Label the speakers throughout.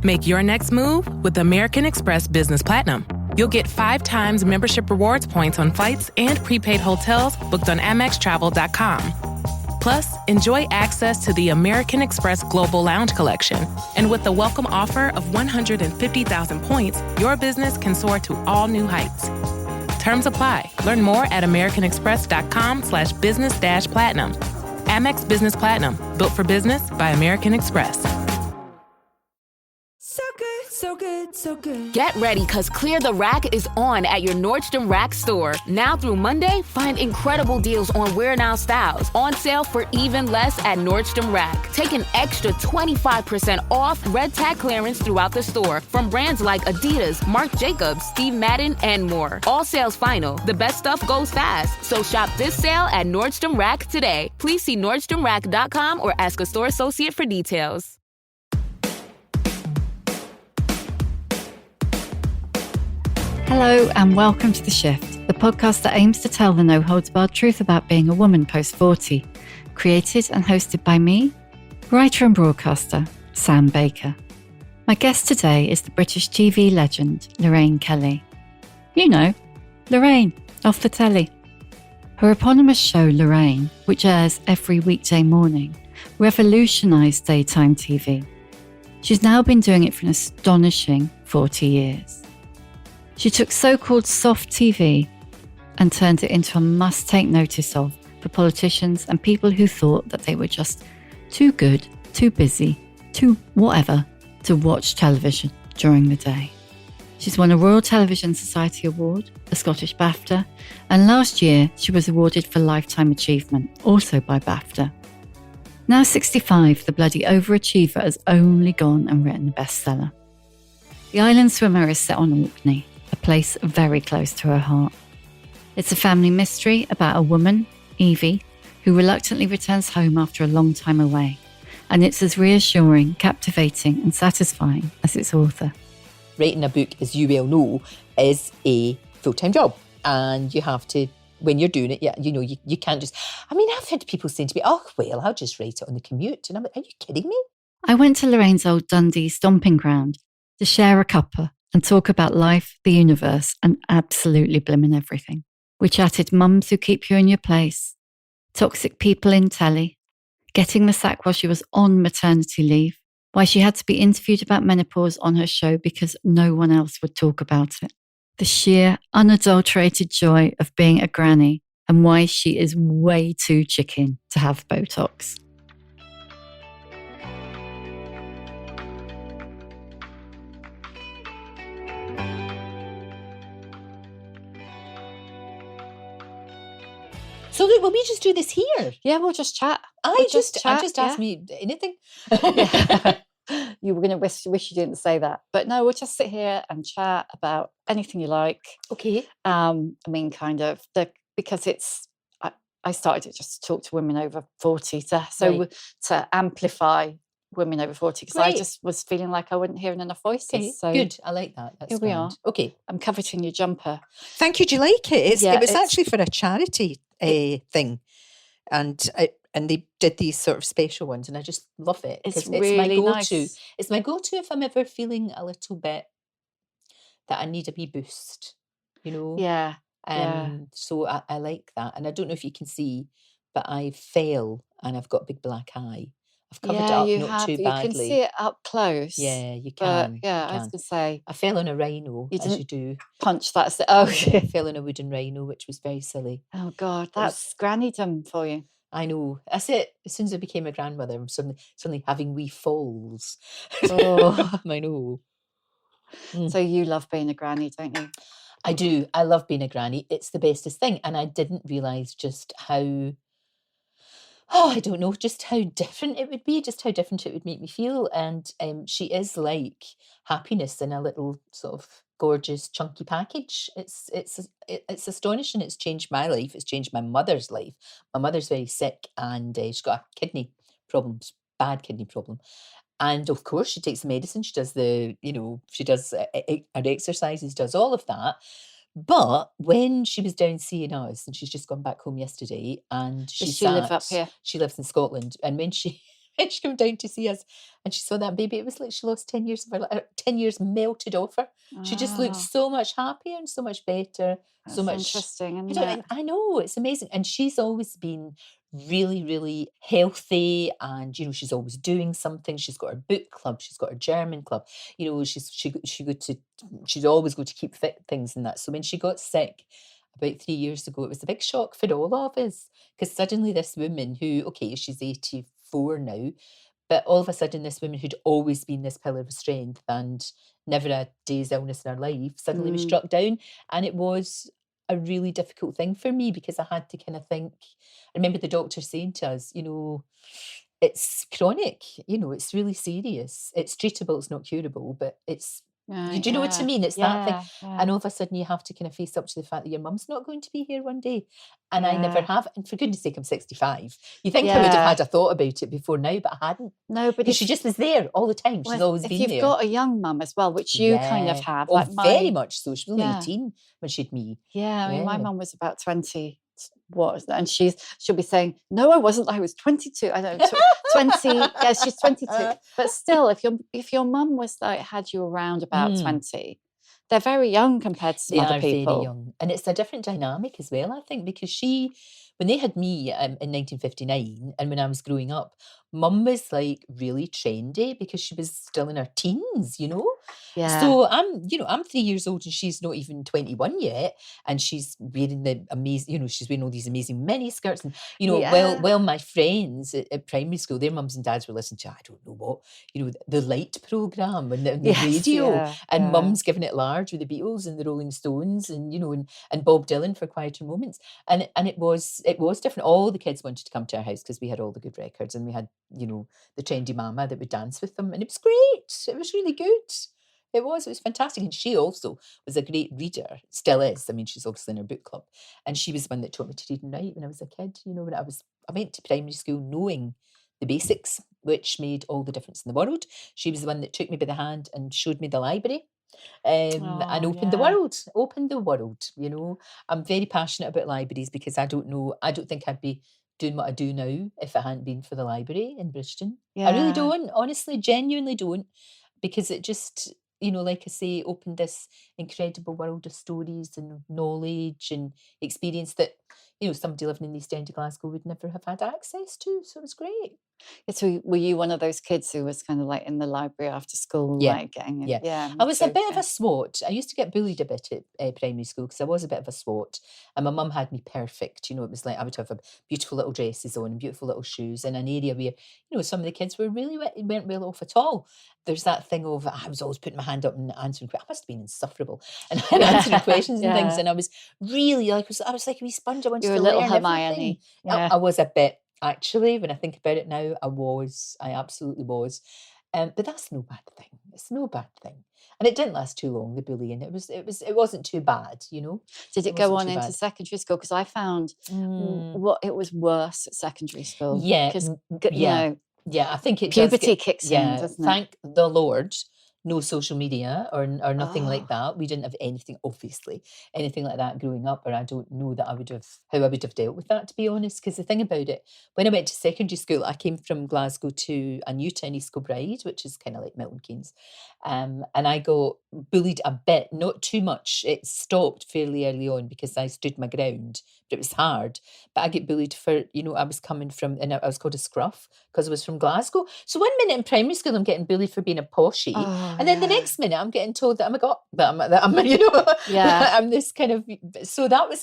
Speaker 1: Make your next move with American Express Business Platinum. You'll get 5 times membership rewards points on flights and prepaid hotels booked on AmexTravel.com. Plus, enjoy access to the American Express Global Lounge Collection. And with the welcome offer of 150,000 points, your business can soar to all new heights. Terms apply. Learn more at americanexpress.com/business-platinum. Amex Business Platinum. Built for business by American Express.
Speaker 2: So good, so good, so good.
Speaker 3: Get ready, because Clear the Rack is on at your Nordstrom Rack store. Now through Monday, find incredible deals on Wear Now styles. On sale for even less at Nordstrom Rack. Take an extra 25% off red tag clearance throughout the store from brands like Adidas, Marc Jacobs, Steve Madden, and more. All sales final. The best stuff goes fast. So shop this sale at Nordstrom Rack today. Please see NordstromRack.com or ask a store associate for details.
Speaker 4: Hello and welcome to The Shift, the podcast that aims to tell the no-holds-barred truth about being a woman post-40. Created and hosted by me, writer and broadcaster, Sam Baker. My guest today is the British TV legend, Lorraine Kelly. You know, Lorraine, off the telly. Her eponymous show, Lorraine, which airs every weekday morning, revolutionised daytime TV. She's now been doing it for an astonishing 40 years. She took so-called soft TV and turned it into a must-take notice of for politicians and people who thought that they were just too good, too busy, too whatever to watch television during the day. She's won a Royal Television Society Award, a Scottish BAFTA, and last year she was awarded for Lifetime Achievement, also by BAFTA. Now 65, the bloody overachiever has only gone and written a bestseller. The Island Swimmer is set on Orkney, a place very close to her heart. It's a family mystery about a woman, Evie, who reluctantly returns home after a long time away. And it's as reassuring, captivating and satisfying as its author.
Speaker 5: Writing a book, as you well know, is a full-time job. And you have to, when you're doing it, you can't just... I mean, I've had people saying to me, oh, well, I'll just write it on the commute. And I'm like, are you kidding me?
Speaker 4: I went to Lorraine's old Dundee stomping ground to share a cuppa and talk about life, the universe, and absolutely blimmin' everything. We chatted mums who keep you in your place, toxic people in telly, getting the sack while she was on maternity leave, why she had to be interviewed about menopause on her show because no one else would talk about it, the sheer, unadulterated joy of being a granny, and why she is way too chicken to have Botox.
Speaker 5: So look, will we just do this here?
Speaker 4: Yeah, we'll just chat.
Speaker 5: I just ask me anything.
Speaker 4: Yeah. You were going to wish you didn't say that. But no, we'll just sit here and chat about anything you like.
Speaker 5: Okay.
Speaker 4: I mean, kind of, because I started to just talk to women over 40 to amplify women over 40, because I just was feeling like I wasn't hearing enough voices.
Speaker 5: Okay.
Speaker 4: So
Speaker 5: good. I like that. That's
Speaker 4: here we are.
Speaker 5: Okay.
Speaker 4: I'm coveting your jumper.
Speaker 6: Thank you. Do you like it?
Speaker 4: Yeah,
Speaker 6: it was actually for a charity thing. And they did these sort of
Speaker 5: Special ones, and I just love it.
Speaker 4: It's
Speaker 5: my
Speaker 4: really
Speaker 5: go-to.
Speaker 4: nice.
Speaker 5: It's my go-to if I'm ever feeling a little bit that I need a wee boost, you know?
Speaker 4: Yeah.
Speaker 5: So I like that. And I don't know if you can see, but I fell and I've got a big black eye. I've covered it up, not too badly.
Speaker 4: You can see it up close.
Speaker 5: Yeah, you
Speaker 4: But
Speaker 5: can.
Speaker 4: yeah,
Speaker 5: you
Speaker 4: I was
Speaker 5: can.
Speaker 4: going to say,
Speaker 5: I fell on a rhino,
Speaker 4: You
Speaker 5: as
Speaker 4: didn't-
Speaker 5: you do.
Speaker 4: punch that. Oh,
Speaker 5: I fell on a wooden rhino, which was very silly.
Speaker 4: oh God, that's grannydom for you.
Speaker 5: I know. That's it. As soon as I became a grandmother, I'm suddenly having wee falls.
Speaker 4: Oh.
Speaker 5: I know.
Speaker 4: So you love being a granny, don't you?
Speaker 5: I do. I love being a granny. It's the bestest thing. And I didn't realise just how, I don't know, just how different it would be, just how different it would make me feel. And she is like happiness in a little sort of gorgeous, chunky package. It's astonishing. It's changed my life. It's changed my mother's life. My mother's very sick and she's got a kidney problems, bad kidney problem. And of course, she takes the medicine. She does she does her exercises, does all of that. But when she was down seeing us, and she's just gone back home yesterday, and
Speaker 4: Does she live up here?
Speaker 5: She lives in Scotland. And when she she came down to see us, and she saw that baby. It was like she lost 10 years of her life. 10 years melted off her. She just looked so much happier and so much better.
Speaker 4: That's
Speaker 5: so much
Speaker 4: interesting, isn't it?
Speaker 5: I know, it's amazing. And she's always been really, really healthy, and she's always doing something. She's got her book club, she's got her German club. She'd always go to keep fit things and that. So when she got sick about 3 years ago, it was a big shock for all of us, because suddenly this woman who, okay, she's 84 now, but all of a sudden this woman who'd always been this pillar of strength and never a day's illness in her life suddenly was struck down. And it was a really difficult thing for me, because I had to kind of think. I remember the doctor saying to us, it's chronic, it's really serious. It's treatable, it's not curable, but it's, do you know what I mean? It's that thing. And all of a sudden you have to kind of face up to the fact that your mum's not going to be here one day. And I never have. And for goodness sake, I'm 65. You think I would have had a thought about it before now, but I hadn't.
Speaker 4: No, but
Speaker 5: she just was there all the time. She's always been there.
Speaker 4: If you've got a young mum as well, which you kind of have.
Speaker 5: Oh, very much so. She was only 18 when she had me.
Speaker 4: Yeah, I mean, my mum was about 20. And she'll be saying, no, I wasn't, I was 22. I don't know, 20. Yeah, she's 22. But still, if your mum was had you around about 20, they're very young compared to some other people.
Speaker 5: Very young. And it's a different dynamic as well, I think, because when they had me in 1959, and when I was growing up, mum was like really trendy because she was still in her teens,
Speaker 4: Yeah.
Speaker 5: So I'm 3 years old and she's not even 21 yet, and she's wearing the amazing, she's wearing all these amazing mini skirts, and well, my friends at primary school, their mums and dads were listening to, I don't know what, the Light programme and the radio, and mum's giving it large with the Beatles and the Rolling Stones, and and Bob Dylan for quieter moments, and it was different. All the kids wanted to come to our house because we had all the good records, and we had the trendy mama that would dance with them, and it was great. It was really good. It was fantastic. And she also was a great reader, still is. I mean, she's obviously in her book club. And she was the one that taught me to read and write when I was a kid. When I went to primary school knowing the basics, which made all the difference in the world. She was the one that took me by the hand and showed me the library. And opened the world. I'm very passionate about libraries, because I don't think I'd be doing what I do now if it hadn't been for the library in Bridgeton. I really don't, honestly, genuinely don't, because it just, like I say, opened this incredible world of stories and knowledge and experience that, somebody living in the East End of Glasgow would never have had access to. So it was great.
Speaker 4: So were you one of those kids who was kind of like in the library after school?
Speaker 5: Yeah.
Speaker 4: Yeah.
Speaker 5: I was a bit of a swot. I used to get bullied a bit at primary school because I was a bit of a swot. And my mum had me perfect. It was like I would have beautiful little dresses on and beautiful little shoes in an area where, some of the kids weren't well off at all. There's that thing of, I was always putting my hand up and answering questions. I must have been insufferable and answering questions and things. And I was really I was like a wee sponge. I wanted to learn
Speaker 4: little
Speaker 5: everything.
Speaker 4: Hermione. Yeah.
Speaker 5: I was a bit. Actually, when I think about it now, I absolutely was. But that's no bad thing. It's no bad thing. And it didn't last too long, the bullying. It wasn't too bad,
Speaker 4: Did it go on into secondary school? Because I found it was worse at secondary school.
Speaker 5: Yeah.
Speaker 4: Yeah,
Speaker 5: I think it
Speaker 4: puberty kicks in, doesn't it?
Speaker 5: Thank the Lord. No social media or nothing like that. We didn't have anything like that growing up, or I don't know that how I would have dealt with that, to be honest. Because the thing about it, when I went to secondary school, I came from Glasgow to a new town, East Kilbride, which is kind of like Milton Keynes, and I got bullied a bit, not too much. It stopped fairly early on because I stood my ground, but it was hard. But I get bullied for, I was coming from, and I was called a scruff because I was from Glasgow. So one minute in primary school, I'm getting bullied for being a poshie. And then the next minute, I'm getting told that I'm this kind of. So that was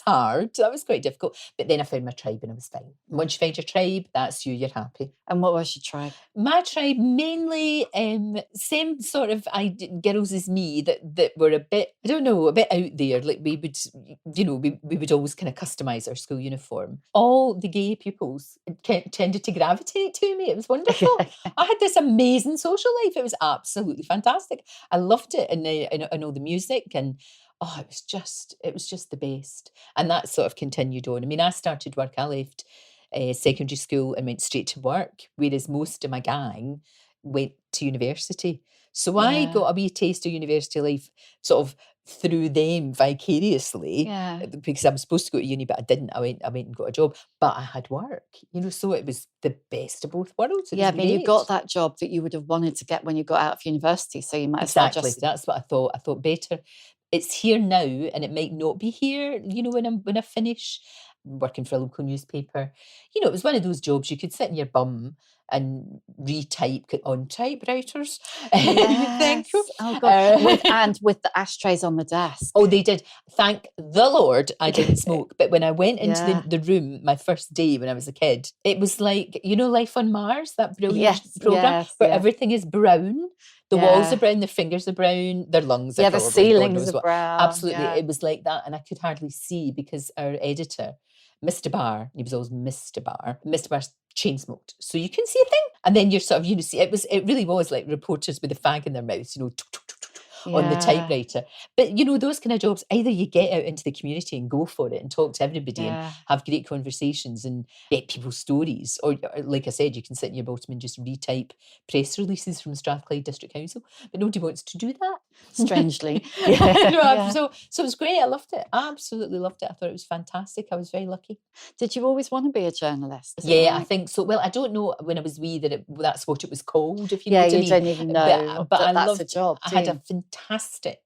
Speaker 5: hard. That was quite difficult. But then I found my tribe and I was fine. And once you find your tribe, that's you're happy.
Speaker 4: And what was your tribe?
Speaker 5: My tribe mainly same sort of girls as me that were a bit, I don't know, a bit out there. Like we would, we would always kind of customise our school uniform. All the gay pupils tended to gravitate to me. It was wonderful. I had this amazing social life. It was absolutely fantastic. I loved it, and all the music, and it was just the best. And that sort of continued on. I mean, I started work. I left secondary school and went straight to work, whereas most of my gang went to university. So I got a wee taste of university life sort of through them vicariously because I was supposed to go to uni, but I didn't. I went and got a job, but I had work, so it was the best of both worlds.
Speaker 4: I mean, you got that job that you would have wanted to get when you got out of university, so you might as well just...
Speaker 5: That's what I thought. I thought better. It's here now, and it might not be here, when I finish. Working for a local newspaper, it was one of those jobs you could sit in your bum and retype on typewriters.
Speaker 4: Yes. Oh God. With the ashtrays on the desk.
Speaker 5: Oh, they did. Thank the Lord I didn't smoke. But when I went into the room, my first day when I was a kid, it was like, Life on Mars, that brilliant program where everything is brown. The walls are brown, their fingers are brown, their lungs are
Speaker 4: the ceilings are brown.
Speaker 5: Absolutely. It was like that. And I could hardly see because our editor, Mr. Barr, he was always Mr. Barr. Mr. Barr chain smoked. So you couldn't see a thing. And then you're sort of, see, it really was like reporters with a fag in their mouth, on the typewriter. But, those kind of jobs, either you get out into the community and go for it and talk to everybody and have great conversations and get people's stories. Or, like I said, you can sit in your bottom and just retype press releases from Strathclyde District Council. But nobody wants to do that.
Speaker 4: Strangely.
Speaker 5: So it was great. I loved it. I absolutely loved it. I thought it was fantastic. I was very lucky.
Speaker 4: Did you always want to be a journalist?
Speaker 5: I think so. Well, I don't know when I was wee that's what it was called, if you know what I mean.
Speaker 4: You don't even know. But that's a job.
Speaker 5: I had a fantastic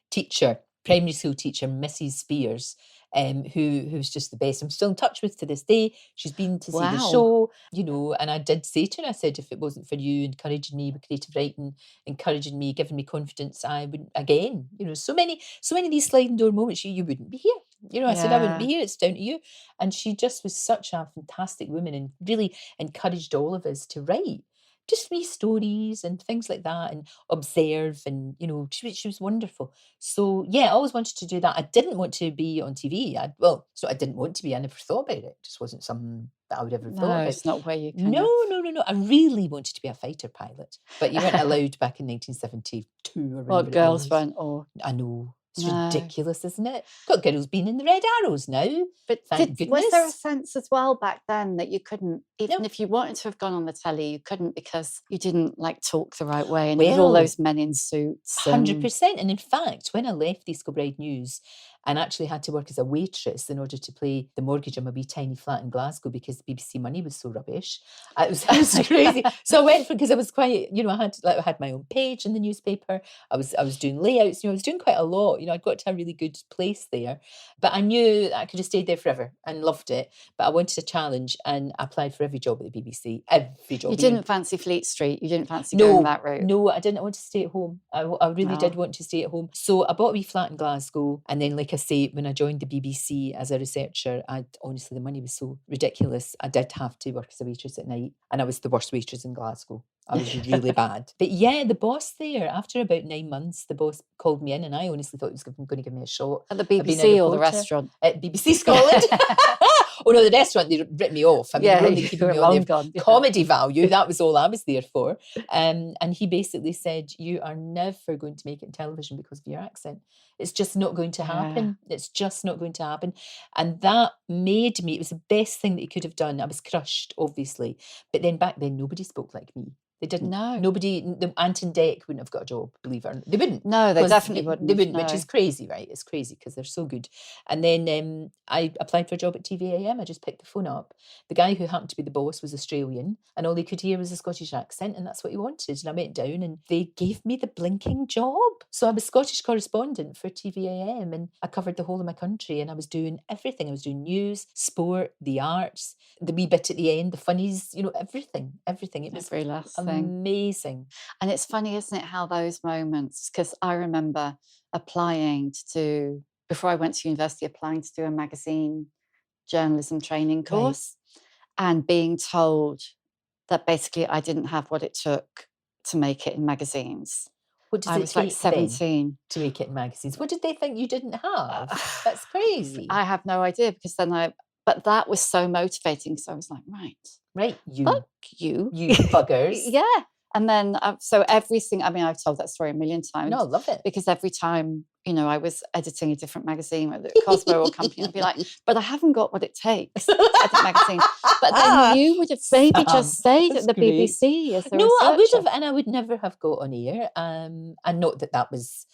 Speaker 5: teacher, primary school teacher, Mrs. Spears, who's just the best. I'm still in touch with to this day. She's been to see the show, and I did say to her, I said, if it wasn't for you encouraging me with creative writing, encouraging me, giving me confidence, I wouldn't, again, so many of these sliding door moments, you wouldn't be here. I said, I wouldn't be here, it's down to you. And she just was such a fantastic woman and really encouraged all of us to write. Just wee stories and things like that and observe and, she was wonderful. So, I always wanted to do that. I didn't want to be on TV. I didn't want to be. I never thought about it. It just wasn't something that I would ever thought about.
Speaker 4: No, it's not where you can.
Speaker 5: No. I really wanted to be a fighter pilot. But you weren't allowed back in 1972 or whatever.
Speaker 4: Girls weren't.
Speaker 5: I know. It's ridiculous, isn't it? Got girls being in the Red Arrows now.
Speaker 4: But was there a sense as well back then that you couldn't, even if you wanted to have gone on the telly, you couldn't because you didn't talk the right way and there were all those men in suits.
Speaker 5: 100%. And in fact, when I left the Kilbride News and actually had to work as a waitress in order to pay the mortgage on my wee tiny flat in Glasgow because BBC Money was so rubbish. It was crazy. So I went for, because I was quite, I had my own page in the newspaper. I was doing layouts, I was doing quite a lot. I'd got to a really good place there. But I knew that I could have stayed there forever and loved it. But I wanted a challenge and I applied for every job at the BBC. Every job.
Speaker 4: You didn't fancy Fleet Street? You didn't fancy going that route?
Speaker 5: No, I didn't. I wanted to stay at home. I really did want to stay at home. So I bought a wee flat in Glasgow. And then, like I say, when I joined the BBC as a researcher, honestly, the money was so ridiculous. I did have to work as a waitress at night. And I was the worst waitress in Glasgow. I was really bad. But the boss there, after about 9 months, the boss called me in and I honestly thought he was going to give me a shot.
Speaker 4: At the BBC or the restaurant?
Speaker 5: At BBC Scotland. Oh no, the restaurant, they ripped me off. I mean, they were only keeping me on the comedy value. That was all I was there for. And he basically said, you are never going to make it in television because of your accent. It's just not going to happen. It's just not going to happen. And that made me, it was the best thing that he could have done. I was crushed, obviously. But then back then, nobody spoke like me. They didn't. No. Nobody, Ant and Dec wouldn't have got a job, believe it or not. They wouldn't.
Speaker 4: No, they definitely wouldn't.
Speaker 5: They wouldn't, which is crazy, right? It's crazy because they're so good. And then I applied for a job at TVAM. I just picked the phone up. The guy who happened to be the boss was Australian and all he could hear was a Scottish accent and that's what he wanted. And I went down and they gave me the blinking job. So I was Scottish correspondent for TVAM and I covered the whole of my country and I was doing everything. I was doing news, sport, the arts, the wee bit at the end, the funnies, everything. It was
Speaker 4: every last thing.
Speaker 5: Amazing.
Speaker 4: And it's funny, isn't it, how those moments, because I remember applying to do, before I went to university, applying to do a magazine journalism training course and being told that basically I didn't have what it took to make it in magazines.
Speaker 5: What does
Speaker 4: I was like 17
Speaker 5: to make it in magazines. What did they think you didn't have? That's crazy.
Speaker 4: I have no idea because but that was so motivating because I was like, right, fuck you
Speaker 5: buggers.
Speaker 4: Yeah. And then, so everything, I've told that story a million times.
Speaker 5: No, I love it.
Speaker 4: Because every time, I was editing a different magazine, whether Cosmo or company, I'd be like, but I haven't got what it takes to edit a magazine. But then you would have maybe just stayed at the BBC as a researcher.
Speaker 5: I would have, and I would never have got on air. And not that was,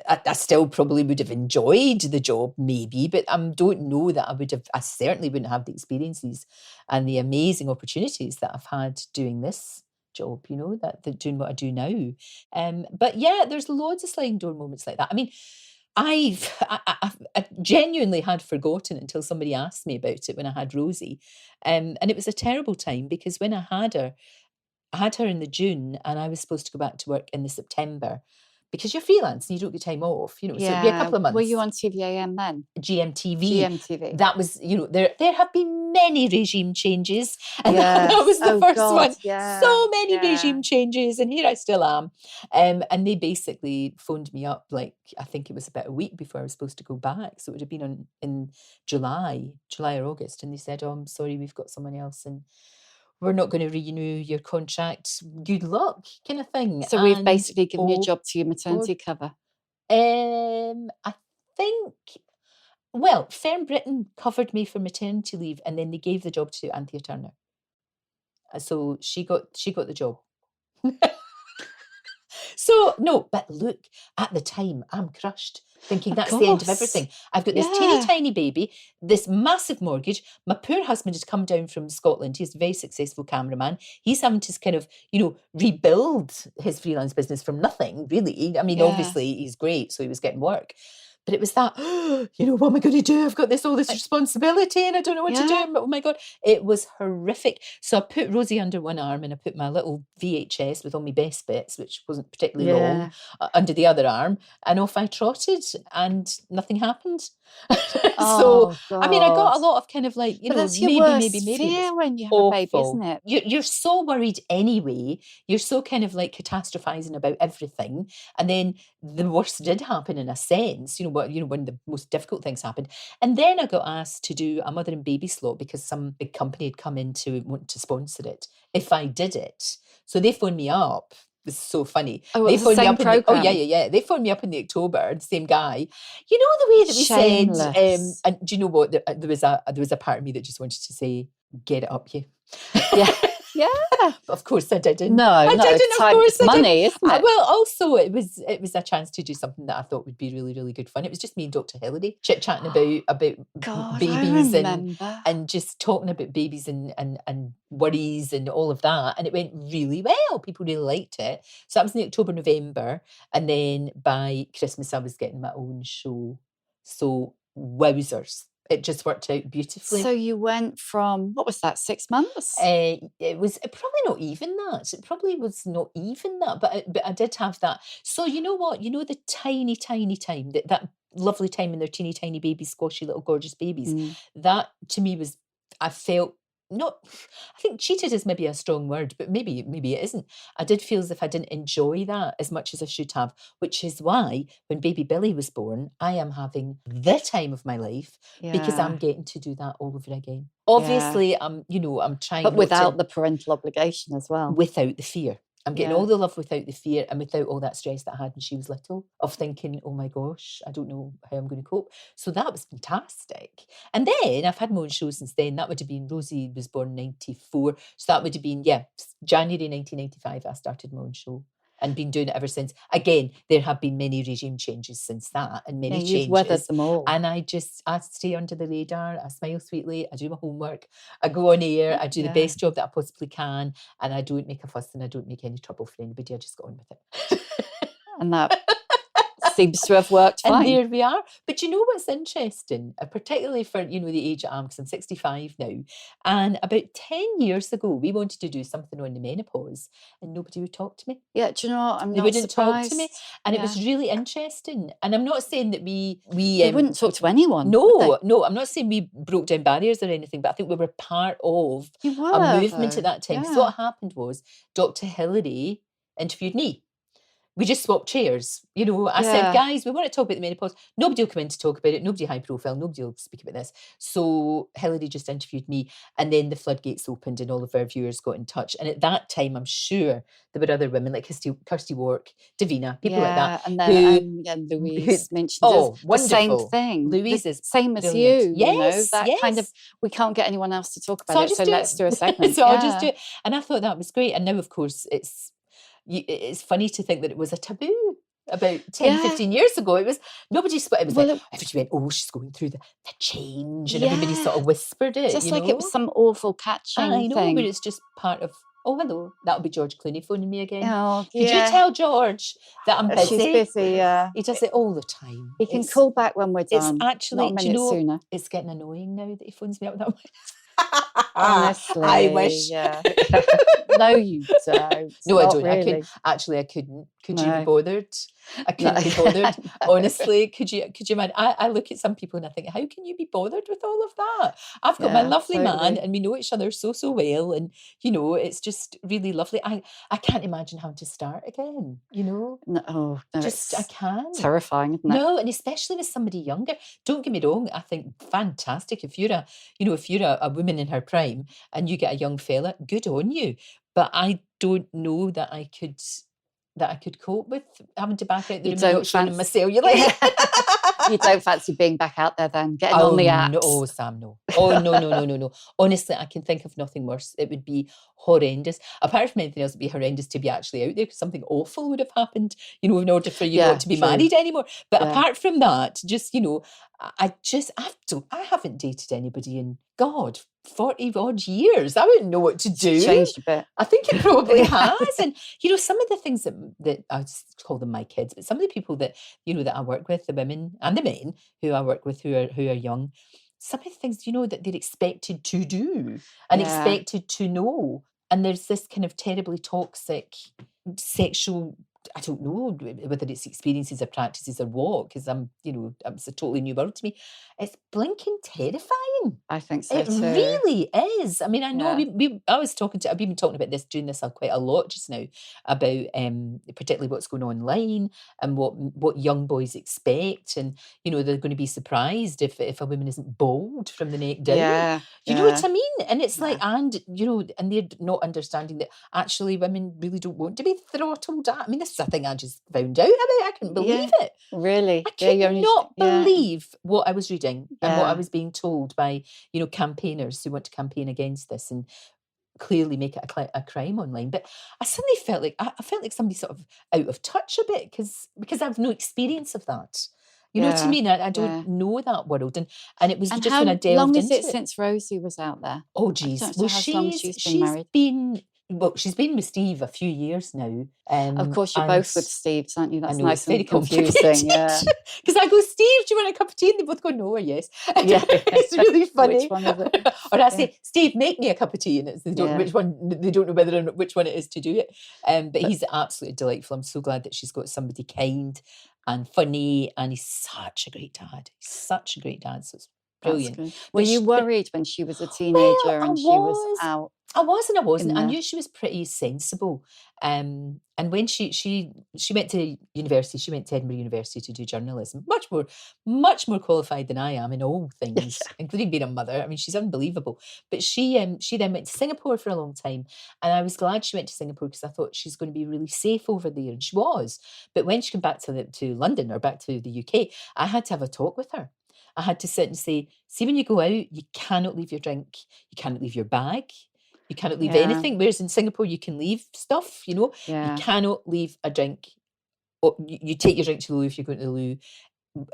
Speaker 5: I still probably would have enjoyed the job, maybe, but I don't know that I certainly wouldn't have the experiences and the amazing opportunities that I've had doing this job, that doing what I do now. But yeah, there's loads of sliding door moments like that. I mean, I genuinely had forgotten until somebody asked me about it when I had Rosie. And it was a terrible time because when I had her in the June and I was supposed to go back to work in the September. Because you're freelance and you don't get time off, so it'd be a couple of months.
Speaker 4: Were you on TVAM then?
Speaker 5: GMTV. That was, there have been many regime changes. And
Speaker 4: Yes.
Speaker 5: that was the first one.
Speaker 4: Yeah.
Speaker 5: So many regime changes. And here I still am. And they basically phoned me up, I think it was about a week before I was supposed to go back. So it would have been in July or August. And they said, oh, I'm sorry, we've got someone else. And we're not going to renew your contract. Good luck, kind of thing.
Speaker 4: So we've basically given you a job to your maternity cover.
Speaker 5: I think, Fern Britain covered me for maternity leave, and then they gave the job to Anthea Turner. So she got the job. So no, but look, at the time I'm crushed, thinking that's the end of everything. I've got this teeny tiny baby, this massive mortgage. My poor husband has come down from Scotland. He's a very successful cameraman. He's having to kind of, rebuild his freelance business from nothing, really. I mean, obviously he's great, so he was getting work. But it was that, what am I going to do? I've got all this responsibility and I don't know what to do. Oh my God. It was horrific. So I put Rosie under one arm and I put my little VHS with all my best bits, which wasn't particularly long, under the other arm. And off I trotted and nothing happened. So, I mean, I got a lot of kind of
Speaker 4: but that's your worst fear when you have a baby, isn't it?
Speaker 5: You're so worried anyway. You're so kind of catastrophizing about everything. And then the worst did happen in a sense, when the most difficult things happened. And then I got asked to do a mother and baby slot because some big company had come in to want to sponsor it if I did it. So they phoned me up. This is so funny.
Speaker 4: Oh,
Speaker 5: they
Speaker 4: it was the same program.
Speaker 5: Yeah. They phoned me up in the October, the same guy. You know the way that we said, and do you know what? There was a part of me that just wanted to say, "Get it up, you."
Speaker 4: Yeah. Yeah.
Speaker 5: But of course I didn't.
Speaker 4: No,
Speaker 5: I didn't.
Speaker 4: Time,
Speaker 5: of course
Speaker 4: it's money, isn't it?
Speaker 5: Well, also it was a chance to do something that I thought would be really, really good fun. It was just me and Dr. Hillary chit-chatting about
Speaker 4: God,
Speaker 5: babies and just talking about babies and worries and all of that. And it went really well. People really liked it. So that was in October, November. And then by Christmas I was getting my own show. So wowzers. It just worked out beautifully.
Speaker 4: So you went from, what was that, 6 months?
Speaker 5: It was probably not even that. It probably was not even that, but I did have that. So you know what? The tiny, tiny time, that lovely time when they're teeny, tiny babies, squashy little gorgeous babies, that to me was, I felt, I think cheated is maybe a strong word, but maybe it isn't. I did feel as if I didn't enjoy that as much as I should have, which is why when baby Billy was born, I am having the time of my life because I'm getting to do that all over again. Obviously, I'm trying,
Speaker 4: but without the parental obligation as well,
Speaker 5: without the fear. I'm getting all the love without the fear and without all that stress that I had when she was little of thinking, oh my gosh, I don't know how I'm going to cope. So that was fantastic. And then I've had my own show since then. That would have been, Rosie was born in 94. So that would have been, January 1995, I started my own show. And been doing it ever since. Again, there have been many regime changes since that and many changes.
Speaker 4: You've weathered them all.
Speaker 5: And I stay under the radar. I smile sweetly. I do my homework. I go on air. I do the best job that I possibly can. And I don't make a fuss and I don't make any trouble for anybody. I just get on with it.
Speaker 4: And that seems to have worked fine.
Speaker 5: And there we are. But you know what's interesting, particularly for, the age I am, because I'm 65 now. And about 10 years ago, we wanted to do something on the menopause and nobody would talk to me.
Speaker 4: Yeah, do you know what?
Speaker 5: They wouldn't talk to me. And it was really interesting. And I'm not saying that we
Speaker 4: wouldn't talk to anyone.
Speaker 5: No, I'm not saying we broke down barriers or anything, but I think we were part of a movement at that time. So what happened was Dr. Hillary interviewed me. We just swapped chairs. I said, guys, we want to talk about the menopause. Nobody will come in to talk about it. Nobody high profile. Nobody will speak about this. So Hillary just interviewed me. And then the floodgates opened and all of our viewers got in touch. And at that time, I'm sure there were other women like Kirsty Wark, Davina, people like that.
Speaker 4: And then Louise mentioned the same thing.
Speaker 5: Louise is
Speaker 4: same as
Speaker 5: brilliant.
Speaker 4: you. Yes, kind of, we can't get anyone else to talk about it. So let's do a segment.
Speaker 5: So I'll just do it. And I thought that was great. And now, of course, it's funny to think that it was a taboo about 10,
Speaker 4: Yeah.
Speaker 5: 15 years ago. It was nobody it was
Speaker 4: Well,
Speaker 5: like everybody went, oh, she's going through the change, and everybody sort of whispered it.
Speaker 4: just
Speaker 5: you
Speaker 4: like
Speaker 5: know?
Speaker 4: it was some awful catching
Speaker 5: I know,
Speaker 4: thing.
Speaker 5: but it's just part of. Oh, hello. That'll be George Clooney phoning me again.
Speaker 4: Oh,
Speaker 5: Could you tell George that I'm busy?
Speaker 4: She's busy, yeah.
Speaker 5: He does it all the time.
Speaker 4: He can call back when we're done.
Speaker 5: It's actually,
Speaker 4: not a
Speaker 5: do you
Speaker 4: minute
Speaker 5: know,
Speaker 4: sooner.
Speaker 5: it's getting annoying now that he phones me up that way.
Speaker 4: Honestly,
Speaker 5: I wish.
Speaker 4: Yeah. No, you don't.
Speaker 5: No, I
Speaker 4: Not
Speaker 5: don't.
Speaker 4: Really.
Speaker 5: I couldn't. Could you be
Speaker 4: No.
Speaker 5: bothered? I couldn't be bothered.
Speaker 4: No.
Speaker 5: Honestly, could you imagine? I look at some people and I think, how can you be bothered with all of that? I've got my lovely man,
Speaker 4: totally.
Speaker 5: and we know each other so well, and you know, it's just really lovely. I can't imagine having to start again. You know,
Speaker 4: No,
Speaker 5: just I can't.
Speaker 4: Terrifying, isn't it?
Speaker 5: No, and especially with somebody younger. Don't get me wrong. I think fantastic if you're a woman in her prime and you get a young fella, good on you. But I don't know that I could cope with having to back out the room and not showing him my cellulite.
Speaker 4: You don't fancy being back out there then, getting on the apps.
Speaker 5: No, Sam, no. Oh, no. Honestly, I can think of nothing worse. It would be horrendous. Apart from anything else, it'd be horrendous to be actually out there because something awful would have happened, in order for you not to be married anymore. But apart from that, just, I haven't dated anybody in, God, 40 odd years. I wouldn't know what to do.
Speaker 4: It's changed a bit.
Speaker 5: I think it probably has. And, some of the things that I just call them my kids, but some of the people that, that I work with, the women and the men who I work with who are young, some of the things, that they're expected to do and expected to know. And there's this kind of terribly toxic sexual, I don't know whether it's experiences or practices or what, because it's a totally new world to me. It's blinking terrifying.
Speaker 4: I think so
Speaker 5: It
Speaker 4: too.
Speaker 5: really is. I mean, I know we've been talking about this, doing this quite a lot just now, about particularly what's going on online and what young boys expect, and they're going to be surprised if a woman isn't bald from the neck down.
Speaker 4: Yeah.
Speaker 5: You know what I mean? And it's like, and they're not understanding that actually women really don't want to be throttled at. I mean, this is a thing I just found out about. I couldn't believe it.
Speaker 4: Really?
Speaker 5: I could not believe what I was reading and what I was being told by, campaigners who want to campaign against this and clearly make it a crime online. But I suddenly felt like somebody sort of out of touch a bit because I've no experience of that. You know what I mean? I don't know that world. And it was just when I delved into it.
Speaker 4: How long is it since Rosie was out there?
Speaker 5: Oh, geez.
Speaker 4: Well, she's been married.
Speaker 5: She's been with Steve a few years now.
Speaker 4: Of course, you're both with Steve, aren't you? That's
Speaker 5: nice
Speaker 4: and
Speaker 5: very
Speaker 4: confusing. Yeah.
Speaker 5: Because I go, Steve, do you want a cup of tea? And they both go, no or yes.
Speaker 4: Yeah.
Speaker 5: It's really funny.
Speaker 4: Which one is it?
Speaker 5: Or I say, Steve, make me a cup of tea. And they don't know which one it is to do it. But he's absolutely delightful. I'm so glad that she's got somebody kind and funny. And he's such a great dad. So it's brilliant.
Speaker 4: Were you worried when she was a teenager and she was out?
Speaker 5: I was and I wasn't. I knew she was pretty sensible. And when she went to university, she went to Edinburgh University to do journalism, much more qualified than I am in all things, including being a mother. I mean, she's unbelievable. But she then went to Singapore for a long time. And I was glad she went to Singapore because I thought she's going to be really safe over there. And she was. But when she came back to London or back to the UK, I had to have a talk with her. I had to sit and say, see, when you go out, you cannot leave your drink. You cannot leave your bag. You cannot leave anything. Whereas in Singapore, you can leave stuff, You cannot leave a drink. Or you take your drink to the loo if you're going to the loo.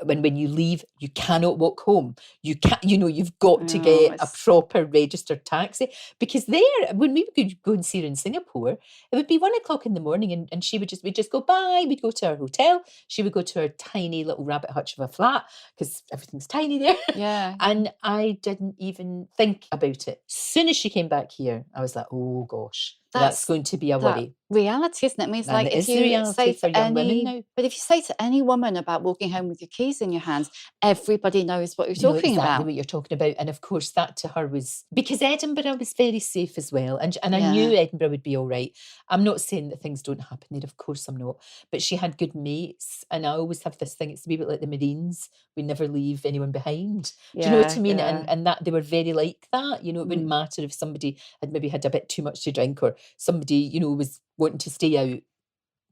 Speaker 5: When you leave, you cannot walk home. You can't, you've got to get a proper registered taxi. Because when we would go and see her in Singapore, it would be 1:00 in the morning and we'd just go bye. We'd go to our hotel. She would go to her tiny little rabbit hutch of a flat because everything's tiny there.
Speaker 4: Yeah.
Speaker 5: And I didn't even think about it. As soon as she came back here, I was like, oh gosh. That's going to be a worry.
Speaker 4: Reality, isn't it? I mean, it's like if you say to women now. But if you say to any woman about walking home with your keys in your hands, everybody knows what you're talking about.
Speaker 5: What you're talking about. And of course, that to her was because Edinburgh was very safe as well. And I knew Edinburgh would be all right. I'm not saying that things don't happen there. Of course, I'm not. But she had good mates. And I always have this thing. It's a wee bit like the Marines. We never leave anyone behind. Do you know what I mean?
Speaker 4: Yeah.
Speaker 5: And that they were very like that. It wouldn't matter if somebody had maybe had a bit too much to drink or somebody, was wanting to stay out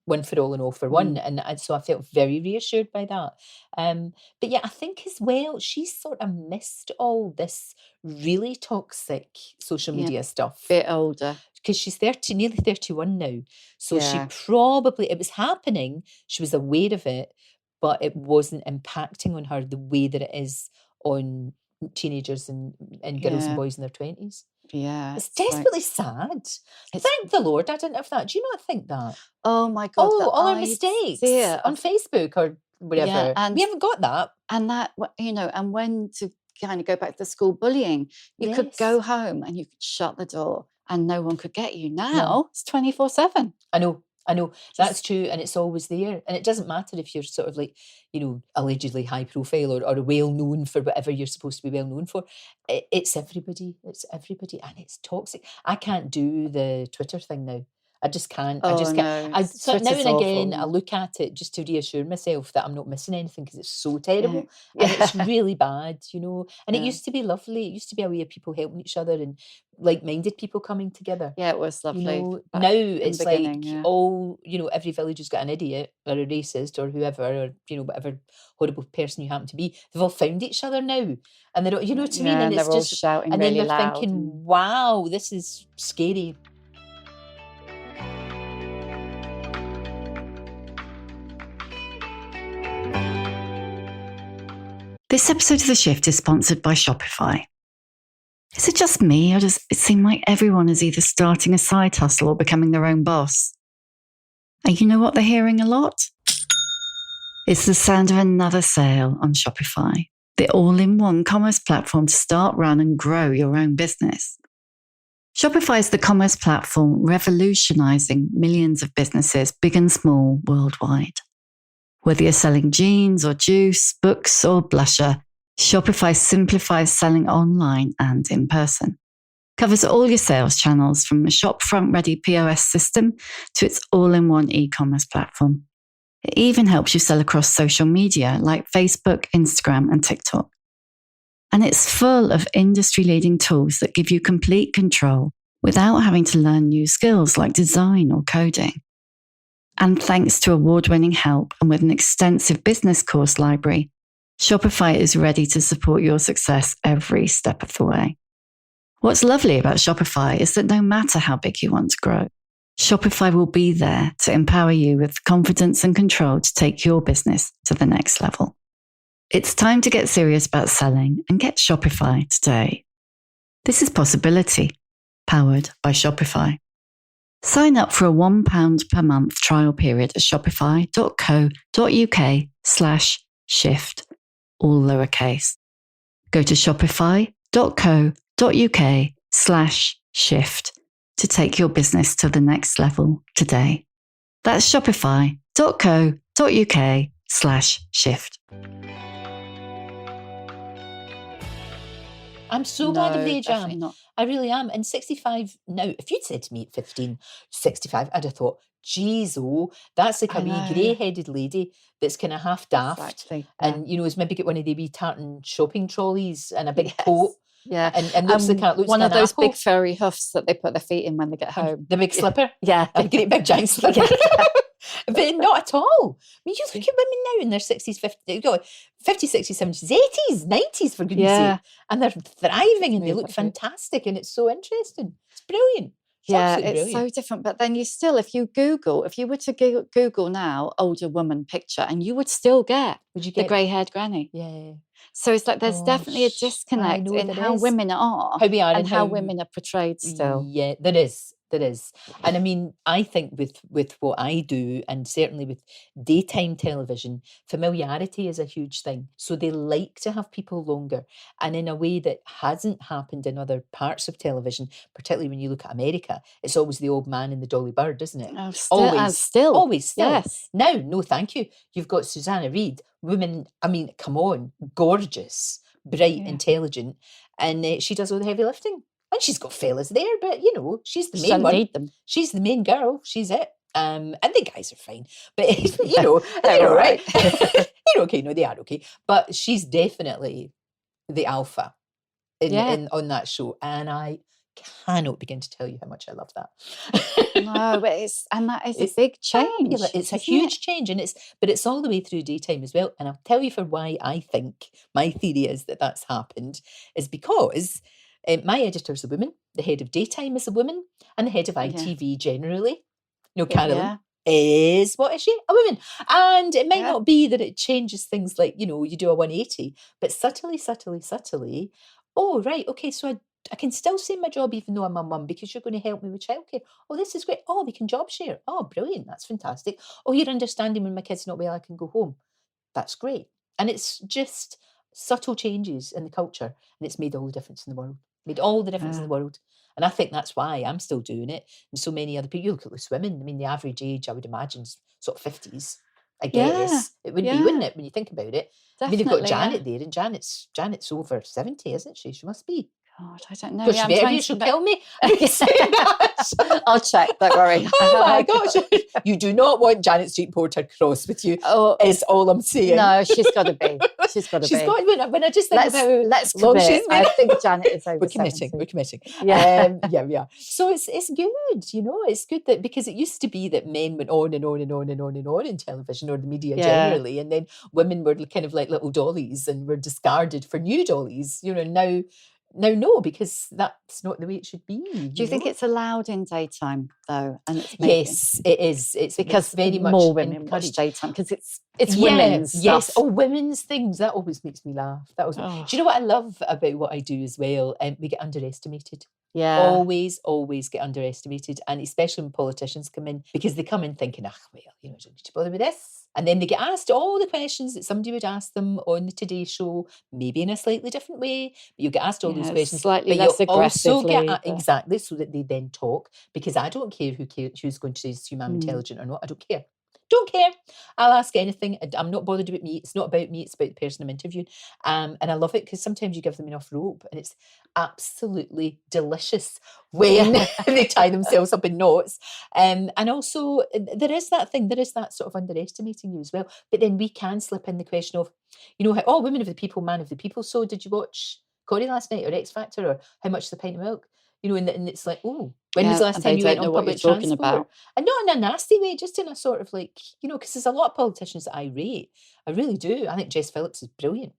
Speaker 5: one for all and all for one. And so I felt very reassured by that. But yeah, I think as well, she's sort of missed all this really toxic social media stuff.
Speaker 4: Bit older.
Speaker 5: Because she's nearly 31 now. So she
Speaker 4: Yeah.
Speaker 5: probably, it was happening, she was aware of it, but it wasn't impacting on her the way that it is on teenagers and girls and
Speaker 4: Yeah.
Speaker 5: boys in their 20s.
Speaker 4: Yeah.
Speaker 5: It's desperately sad. Thank the Lord I didn't have that. Do you not think that?
Speaker 4: Oh my God.
Speaker 5: Oh, all our mistakes on Facebook or whatever.
Speaker 4: Yeah, and
Speaker 5: we haven't got that.
Speaker 4: And that, and when to kind of go back to the school bullying, you could go home and you could shut the door and no one could get you. Now it's 24/7.
Speaker 5: I know. That's true. And it's always there. And it doesn't matter if you're sort of like, allegedly high profile or well known for whatever you're supposed to be well known for. It's everybody. And it's toxic. I can't do the Twitter thing now. I just can't. I just can't.
Speaker 4: No,
Speaker 5: So now and again,
Speaker 4: awful.
Speaker 5: I look at it just to reassure myself that I'm not missing anything because it's so terrible. And it's really bad, And it used to be lovely. It used to be a way of people helping each other and like-minded people coming together.
Speaker 4: Yeah, it was lovely.
Speaker 5: Now it's like
Speaker 4: all,
Speaker 5: every village has got an idiot or a racist or whoever, or, whatever horrible person you happen to be. They've all found each other now. And they don't, you know what I mean? And it's
Speaker 4: they're all
Speaker 5: just
Speaker 4: shouting
Speaker 5: and
Speaker 4: really
Speaker 5: then they're
Speaker 4: loud
Speaker 5: thinking, wow, this is scary.
Speaker 4: This episode of The Shift is sponsored by Shopify. Is it just me, or does it seem like everyone is either starting a side hustle or becoming their own boss? And you know what they're hearing a lot? It's the sound of another sale on Shopify, the all-in-one commerce platform to start, run, and grow your own business. Shopify is the commerce platform revolutionizing millions of businesses, big and small, worldwide. Whether you're selling jeans or juice, books or blusher, Shopify simplifies selling online and in person. Covers all your sales channels from a shop front-ready POS system to its all-in-one e-commerce platform. It even helps you sell across social media like Facebook, Instagram, and TikTok. And it's full of industry-leading tools that give you complete control without having to learn new skills like design or coding. And thanks to award-winning help and with an extensive business course library, Shopify is ready to support your success every step of the way. What's lovely about Shopify is that no matter how big you want to grow, Shopify will be there to empower you with confidence and control to take your business to the next level. It's time to get serious about selling and get Shopify today. This is Possibility, powered by Shopify. Sign up for a £1 per month trial period at shopify.co.uk/shift, all lowercase. Go to shopify.co.uk/shift to take your business to the next level today. That's shopify.co.uk/shift.
Speaker 5: I'm so glad of the age I am. I really am. And 65 now, if you'd said to me at 15, 65, I'd have thought, geez, that's like a wee grey-headed lady that's kind of half daft.
Speaker 4: Exactly.
Speaker 5: And, has maybe got one of the wee tartan shopping trolleys and a big coat.
Speaker 4: Yeah.
Speaker 5: And looks like
Speaker 4: one
Speaker 5: like
Speaker 4: of those
Speaker 5: apple.
Speaker 4: big furry hoofs that they put their feet in when they get home.
Speaker 5: The big slipper.
Speaker 4: Yeah.
Speaker 5: A great big giant slipper. But not at all. I mean, you look at women now in their 60s, 50s, 60s, 70s, 80s, 90s, for goodness sake. And they're thriving and they look fantastic and it's so interesting. It's brilliant.
Speaker 4: It's so different. But then if you were to Google now, older woman picture, and you would still get the grey-haired granny.
Speaker 5: Yeah.
Speaker 4: So it's like there's definitely a disconnect in how women are, and how women are portrayed still.
Speaker 5: Yeah, there is. And I mean, I think with what I do, and certainly with daytime television, familiarity is a huge thing. So they like to have people longer, and in a way that hasn't happened in other parts of television, particularly when you look at America. It's always the old man and the dolly bird, isn't it?
Speaker 4: Always still.
Speaker 5: Yes. Now, no, thank you. You've got Susanna Reid, women, I mean, come on, gorgeous, bright, intelligent, and she does all the heavy lifting. And she's got fellas there, but she's the main one.
Speaker 4: Need them.
Speaker 5: She's the main girl. She's it. And the guys are fine, but they're all right. They're okay. No, they are okay. But she's definitely the alpha on that show, and I cannot begin to tell you how much I love that.
Speaker 4: No, but that is a big change.
Speaker 5: It's a huge change, and it's all the way through daytime as well. And I'll tell you for why I think my theory is that that's happened is because my editor's a woman, the head of daytime is a woman, and the head of ITV generally, Carolyn. Is what is she? A woman. And it might not be that it changes things like, you do a 180, but subtly, oh, right, okay, so I can still say my job even though I'm a mum because you're going to help me with childcare. Oh, this is great. Oh, we can job share. Oh, brilliant. That's fantastic. Oh, you're understanding when my kid's not well, I can go home. That's great. And it's just subtle changes in the culture, and it's made all the difference in the world. Made all the difference in the world. And I think that's why I'm still doing it. And so many other people, you look at the women, I mean, the average age, I would imagine, is sort of 50s. I guess it would be, wouldn't it, when you think about it?
Speaker 4: Definitely,
Speaker 5: I mean, you've got Janet there, and Janet's over 70, isn't she? She must be.
Speaker 4: God, I don't know.
Speaker 5: She'll kill me.
Speaker 4: I'll check, don't worry.
Speaker 5: Oh my gosh. You do not want Janet Street Porter cross with you, is all I'm saying.
Speaker 4: No, she's got to be.
Speaker 5: When I just think about
Speaker 4: let's commit. I think Janet is over 70.
Speaker 5: We're committing.
Speaker 4: Yeah.
Speaker 5: Yeah. So it's good, it's good that, because it used to be that men went on and on and on and on and on in television or the media generally, and then women were kind of like little dollies and were discarded for new dollies, Now, no, because that's not the way it should be.
Speaker 4: Do you think it's allowed in daytime, though? And
Speaker 5: yes, it is. It's
Speaker 4: because
Speaker 5: very much
Speaker 4: more women watch daytime because it's women's stuff.
Speaker 5: Yes, women's things. That always makes me laugh. Do you know what I love about what I do as well? We get underestimated.
Speaker 4: Yeah.
Speaker 5: Always get underestimated. And especially when politicians come in, because they come in thinking, don't need to bother with this. And then they get asked all the questions that somebody would ask them on the Today Show, maybe in a slightly different way. But you get asked all those questions.
Speaker 4: Slightly less aggressively.
Speaker 5: Exactly, so that they then talk. Because I don't care who's going to say is human intelligent or not. I don't care. Don't care. I'll ask anything. I'm not bothered about me. It's not about me. It's about the person I'm interviewing. And I love it because sometimes you give them enough rope and it's absolutely delicious when they tie themselves up in knots. And also there is that thing. There is that sort of underestimating you as well. But then we can slip in the question of, how women of the people, man of the people. So did you watch Corrie last night or X Factor or how much is a pint of milk? And it's like, when was the last time you went on public transport? And not in a nasty way, just in a sort of like, because there's a lot of politicians that I rate. I really do. I think Jess Phillips is brilliant.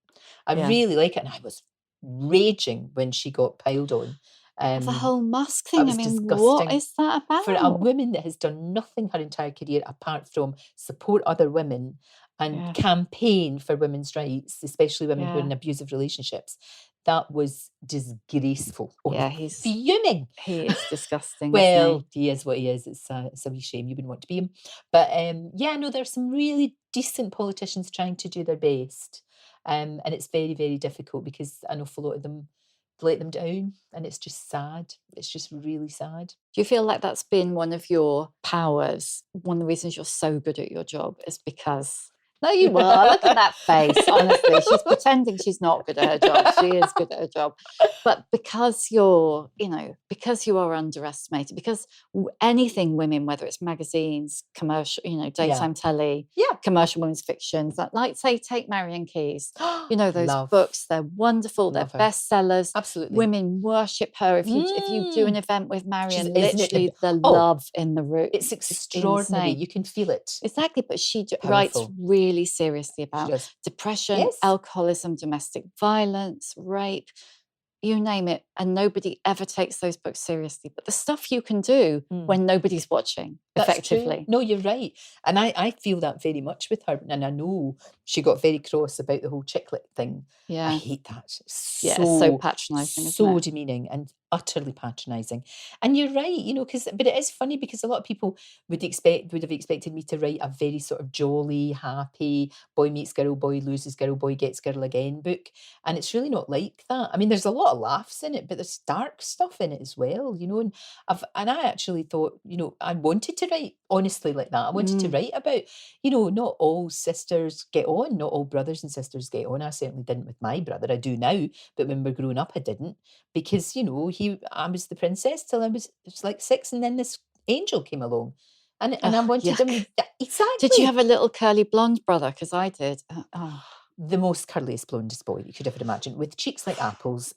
Speaker 5: I really like it. And I was raging when she got piled on.
Speaker 4: The whole Musk thing,
Speaker 5: disgusting.
Speaker 4: What is that about?
Speaker 5: For a woman that has done nothing her entire career apart from support other women and campaign for women's rights, especially women who are in abusive relationships. That was disgraceful.
Speaker 4: He's
Speaker 5: fuming.
Speaker 4: He is disgusting.
Speaker 5: Well, he is what he is. It's a wee shame. You wouldn't want to be him. But there's some really decent politicians trying to do their best. And it's very, very difficult because an awful lot of them let them down. And it's just sad. It's just really sad.
Speaker 4: Do you feel like that's been one of your powers? One of the reasons you're so good at your job is because... No, you are. Look at that face, honestly. She's pretending she's not good at her job. She is good at her job. But because you're, because you are underestimated, because anything women, whether it's magazines, commercial, daytime telly, commercial women's fictions, like say, take Marian Keyes. Those books, they're wonderful. They're bestsellers.
Speaker 5: Absolutely.
Speaker 4: Women worship her. If you do an event with Marian, literally the love in the room.
Speaker 5: It's extraordinary. You can feel it.
Speaker 4: Exactly. But she writes really seriously about depression, alcoholism, domestic violence, rape, you name it, and nobody ever takes those books seriously. But the stuff you can do when nobody's watching, effectively.
Speaker 5: True. No, you're right. And I feel that very much with her. And I know she got very cross about the whole chicklet thing.
Speaker 4: Yeah.
Speaker 5: I hate that.
Speaker 4: It's so patronising,
Speaker 5: so demeaning and utterly patronising. And you're right, but it is funny because a lot of people would have expected me to write a very sort of jolly, happy, boy meets girl, boy loses girl, boy gets girl again book. And it's really not like that. I mean, there's a lot of laughs in it, but there's dark stuff in it as well, and I actually thought, I wanted to write honestly like that. I wanted to write about, not all sisters get on, not all brothers and sisters get on. I certainly didn't with my brother. I do now, but when we were growing up, I didn't, because, I was the princess till I was like 6, and then this angel came along. And I wanted him... Exactly.
Speaker 4: Did you have a little curly blonde brother? Because I did.
Speaker 5: the most curliest, blondest boy you could ever imagine, with cheeks like apples,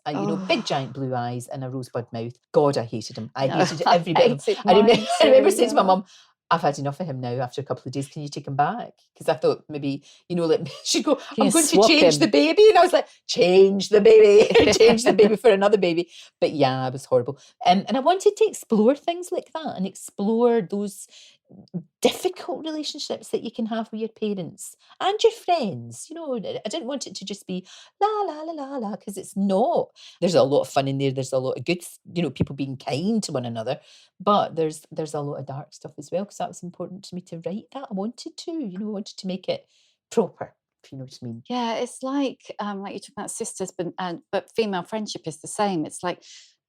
Speaker 5: big giant blue eyes and a rosebud mouth. God, I hated him. I hated every bit of him. I remember saying to my mum, I've had enough of him now after a couple of days. Can you take him back? Because I thought maybe, she'd go, I'm going to change the baby. And I was like, change the baby. Change the baby for another baby. But yeah, it was horrible. And I wanted to explore things like that and explore those difficult relationships that you can have with your parents and your friends. I didn't want it to just be la la la la la, because it's not. There's a lot of fun in there. There's a lot of good, people being kind to one another, but there's a lot of dark stuff as well, because that was important to me to write that. I wanted to, I wanted to make it proper, if you know what I mean.
Speaker 4: Yeah, it's like you talk about sisters, but female friendship is the same. It's like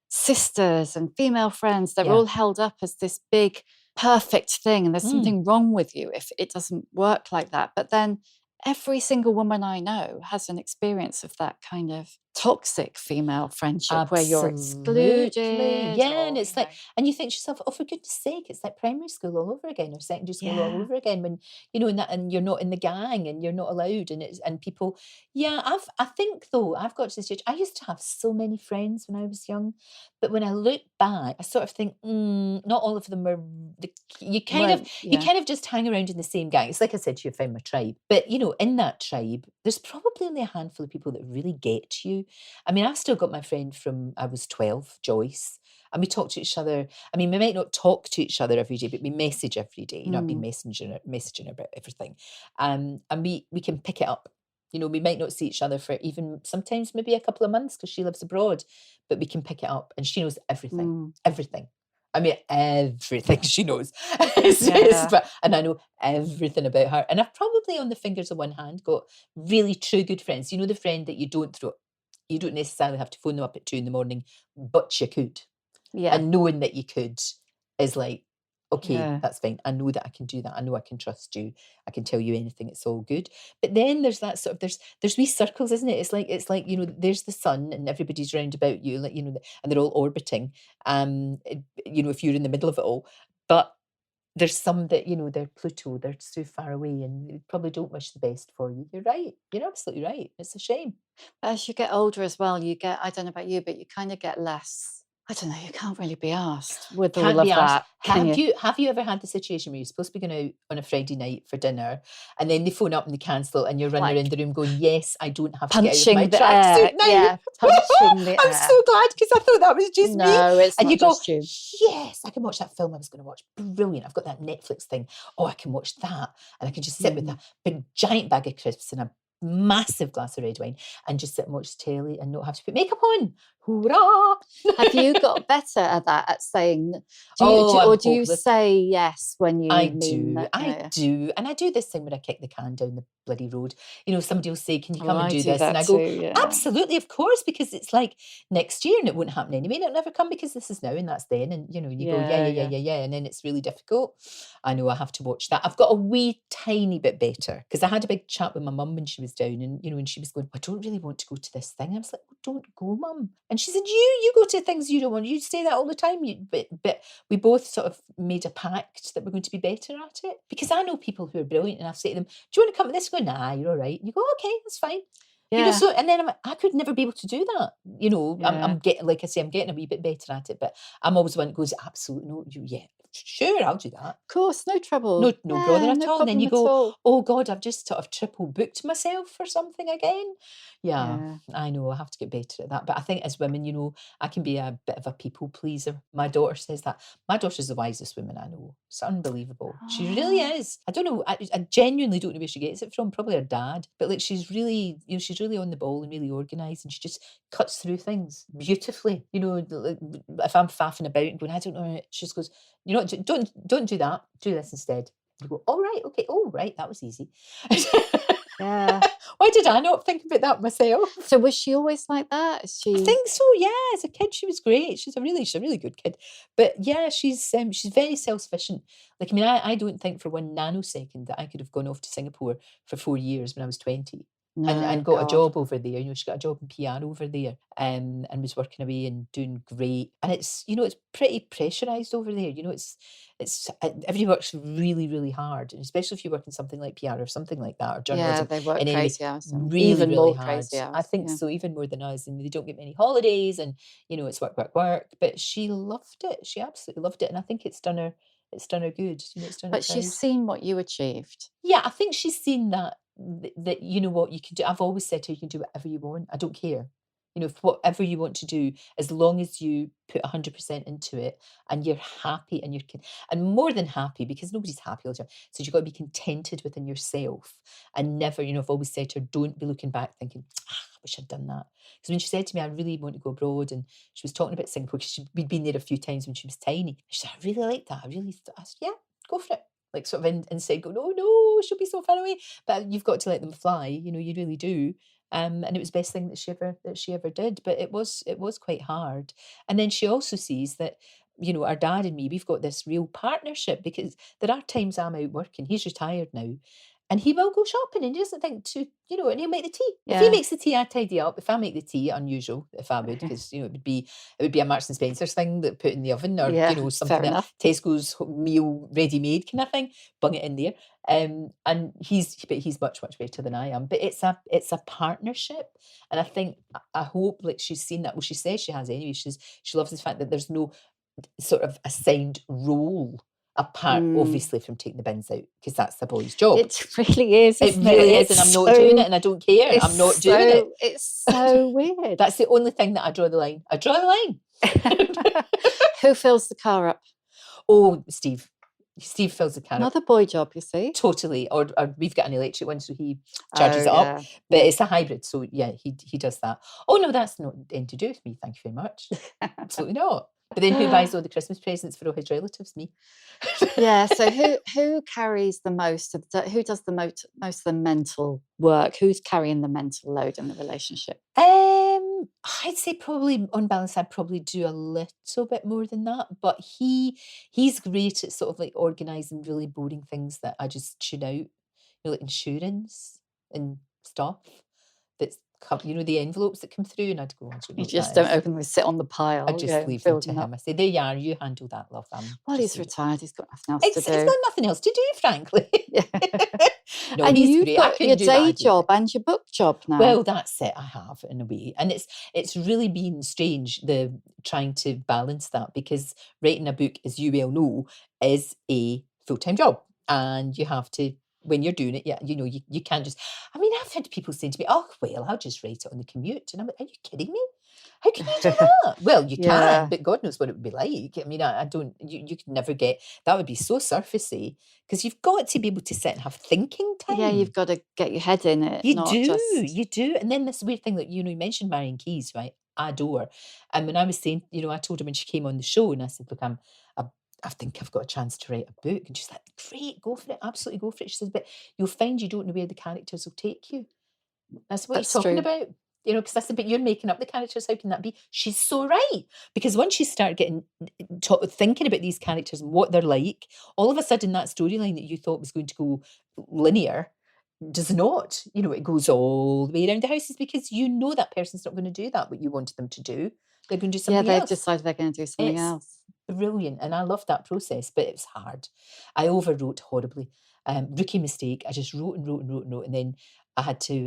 Speaker 4: sisters and female friends, they're all held up as this big perfect thing, and there's something wrong with you if it doesn't work like that. But then every single woman I know has an experience of that kind of toxic female friendship where you're excluded.
Speaker 5: And it's like, and you think to yourself, oh, for goodness sake, it's like primary school all over again, or secondary school all over again, when and you're not in the gang and you're not allowed, and people. I think though, I've got to this stage. I used to have so many friends when I was young, but when I look back, I sort of think, not all of them are. You kind of just hang around in the same gang. It's like I said to you, I found my tribe, but in that tribe, there's probably only a handful of people that really get you. I mean, I've still got my friend from I was 12, Joyce, and we talk to each other. I mean, we might not talk to each other every day, but we message every day. I've been messaging about everything, and we can pick it up. We might not see each other for even sometimes maybe a couple of months because she lives abroad, but we can pick it up, and she knows everything. I mean, everything she knows. And I know everything about her. And I've probably on the fingers of one hand got really true good friends. The friend that you don't necessarily have to phone them up at 2 a.m, but you could. Yeah. And knowing that you could is like, okay, that's fine. I know that I can do that. I know I can trust you. I can tell you anything. It's all good. But then there's that sort of, there's wee circles, isn't it? It's like, there's the sun and everybody's round about you, like, and they're all orbiting. If you're in the middle of it all, but there's some that, they're Pluto, they're so far away and they probably don't wish the best for you. You're right. You're absolutely right. It's a shame.
Speaker 4: As you get older as well, you get, I don't know about you, but you kind of get less. I don't know, you can't really be asked with all of that.
Speaker 5: Have you ever had the situation where you're supposed to be going out on a Friday night for dinner and then they phone up and they cancel and you're running around the room going, yes, I don't have to get out of my tracksuit now.
Speaker 4: Yeah, punching the air.
Speaker 5: I'm so glad, because I thought that was just me.
Speaker 4: No, it's
Speaker 5: and
Speaker 4: not
Speaker 5: you go,
Speaker 4: just you.
Speaker 5: Yes, I can watch that film I was going to watch. Brilliant. I've got that Netflix thing. Oh, I can watch that. And I can just sit with a big giant bag of crisps and a massive glass of red wine and just sit and watch telly and not have to put makeup on. Hoorah!
Speaker 4: Have you got better at that, at saying, do you say yes when you
Speaker 5: I do. And I do this thing where I kick the can down the bloody road. Somebody will say, can you come and do this? And I go, absolutely, of course, because it's like next year and it won't happen anyway. And it'll never come because this is now and that's then. And, you go, yeah. And then it's really difficult. I know I have to watch that. I've got a wee tiny bit better because I had a big chat with my mum when she was down and, and she was going, I don't really want to go to this thing. I was like, well, don't go, mum. And she said, you go to things you don't want. You say that all the time. But we both sort of made a pact that we're going to be better at it. Because I know people who are brilliant and I'll say to them, do you want to come to this? Go, nah, you're all right. And you go, okay, that's fine.
Speaker 4: Yeah.
Speaker 5: And then I could never be able to do that. I'm getting, like I say, I'm getting a wee bit better at it. But I'm always one that goes, absolutely no, sure, I'll do that.
Speaker 4: Of course, no trouble.
Speaker 5: No bother at all. And then you go, oh God, I've just sort of triple booked myself for something again. Yeah, I know, I have to get better at that. But I think as women, I can be a bit of a people pleaser. My daughter says that. My daughter's the wisest woman I know. It's unbelievable. She really is. I don't know, I genuinely don't know where she gets it from. Probably her dad. But like, she's really, she's really on the ball and really organised, and she just cuts through things beautifully. If I'm faffing about and going, I don't know, she just goes, don't do that. Do this instead. You go, all right, okay, all right, that was easy.
Speaker 4: Yeah.
Speaker 5: Why did I not think about that myself?
Speaker 4: So was she always like that?
Speaker 5: I think so, yeah. As a kid, she was great. She's a really good kid. But yeah, she's very self-sufficient. Like, I mean, I don't think for one nanosecond that I could have gone off to Singapore for 4 years when I was 20. and got a
Speaker 4: God.
Speaker 5: job over there. You know, she got a job in PR over there, and was working away and doing great. And it's, you know, it's pretty pressurized over there. You know, it's everybody works really, really hard, and especially if you work in something like PR or something like that, or
Speaker 4: Yeah,
Speaker 5: journalism.
Speaker 4: they work
Speaker 5: in any way,
Speaker 4: crazy hours.
Speaker 5: really,
Speaker 4: Even
Speaker 5: really
Speaker 4: more
Speaker 5: hard.
Speaker 4: crazy hours.
Speaker 5: I think
Speaker 4: yeah.
Speaker 5: so, even more than us, and they don't get many holidays, and you know, it's work, work, work. But she loved it. She absolutely loved it, and I think it's done her good. You know, it's done her
Speaker 4: But she's
Speaker 5: proud.
Speaker 4: seen what you achieved.
Speaker 5: Yeah, I think she's seen that that you know what you can do. I've always said to her, you can do whatever you want. I don't care. You know, whatever you want to do, as long as you put 100% into it and you're happy and and more than happy, because nobody's happy all the time. So you've got to be contented within yourself and never, you know, I've always said to her, don't be looking back thinking, I wish I'd done that. Because when she said to me, I really want to go abroad, and she was talking about Singapore, because we'd been there a few times when she was tiny. She said, I really like that. I said, yeah, go for it. Like sort of inside going, oh no, she'll be so far away. But you've got to let them fly, you know, you really do. And it was the best thing that she ever did. But it was quite hard. And then she also sees that, you know, our dad and me, we've got this real partnership, because there are times I'm out working. He's retired now. And he will go shopping, and he doesn't think to, you know, and he'll make the tea. If he
Speaker 4: Yeah.
Speaker 5: makes the tea, I tidy up. If I make the tea, unusual if I would, because, you know, it would be a Marks and Spencer's thing that put in the oven, or,
Speaker 4: Yeah,
Speaker 5: you know, something
Speaker 4: fair
Speaker 5: that
Speaker 4: enough.
Speaker 5: Tesco's meal ready-made kind of thing, bung it in there. And he's much, much better than I am. But it's a partnership. And I think, I hope, like, she's seen that. Well, she says she has anyway. She loves the fact that there's no sort of assigned role, apart obviously from taking the bins out, because that's the boy's job.
Speaker 4: It really is.
Speaker 5: It really is, and I'm not doing it, and I don't care. I'm not doing it.
Speaker 4: It's so weird.
Speaker 5: That's the only thing that I draw the line. I draw the line.
Speaker 4: Who fills the car up?
Speaker 5: Oh, Steve. Steve fills the car up.
Speaker 4: Another boy job, you see.
Speaker 5: Totally. Or we've got an electric one, so he charges it up.
Speaker 4: Yeah.
Speaker 5: But it's a hybrid, so yeah, he does that. Oh no, that's not anything to do with me. Thank you very much. Absolutely not. But then who buys all the Christmas presents for all his relatives? Me.
Speaker 4: Yeah. So who carries the most of who does the most of the mental work? Who's carrying the mental load in the relationship?
Speaker 5: I'd say probably on balance, I'd probably do a little bit more than that. But he's great at sort of like organising really boring things that I just tune out. You know, like insurance and stuff that's you know, the envelopes that come through, and I'd go,
Speaker 4: You just don't open them, sit on the pile.
Speaker 5: I just leave them to him. I say, there you are, you handle that, love.
Speaker 4: Well, he's retired. He's got nothing else to do.
Speaker 5: He's got nothing else to do, frankly.
Speaker 4: Yeah.
Speaker 5: No,
Speaker 4: and
Speaker 5: he's
Speaker 4: you've
Speaker 5: great.
Speaker 4: got your day job and your book job now.
Speaker 5: Well, that's it. I have, in a way, and it's really been strange, the trying to balance that, because writing a book, as you well know, is a full-time job, and you have to. When you're doing it, yeah, you know, you can't just. I mean, I've had people saying to me, "Oh, well, I'll just write it on the commute," and I'm like, "Are you kidding me? How can you do that?" Well, you can, but God knows what it would be like. I mean, I don't. You could never get that. Would be so surfacey, because you've got to be able to sit and have thinking time.
Speaker 4: Yeah, you've got to get your head in it.
Speaker 5: You do. And then this weird thing that, you know, you mentioned Marion Keyes, right? I adore. And when I was saying, you know, I told her when she came on the show, and I said, look, I think I've got a chance to write a book. And she's like, great, go for it. Absolutely go for it. She says, but you'll find you don't know where the characters will take you. That's what you're talking about. You know, because I said, but you're making up the characters. How can that be? She's so right. Because once you start thinking about these characters and what they're like, all of a sudden that storyline that you thought was going to go linear does not. You know, it goes all the way around the houses, because you know that person's not going to do that, what you wanted them to do. They're going to do something else.
Speaker 4: Yeah, they've decided they're going to do something else.
Speaker 5: Brilliant, and I loved that process, but it was hard. I overwrote horribly. Rookie mistake. I just wrote, and then I had to,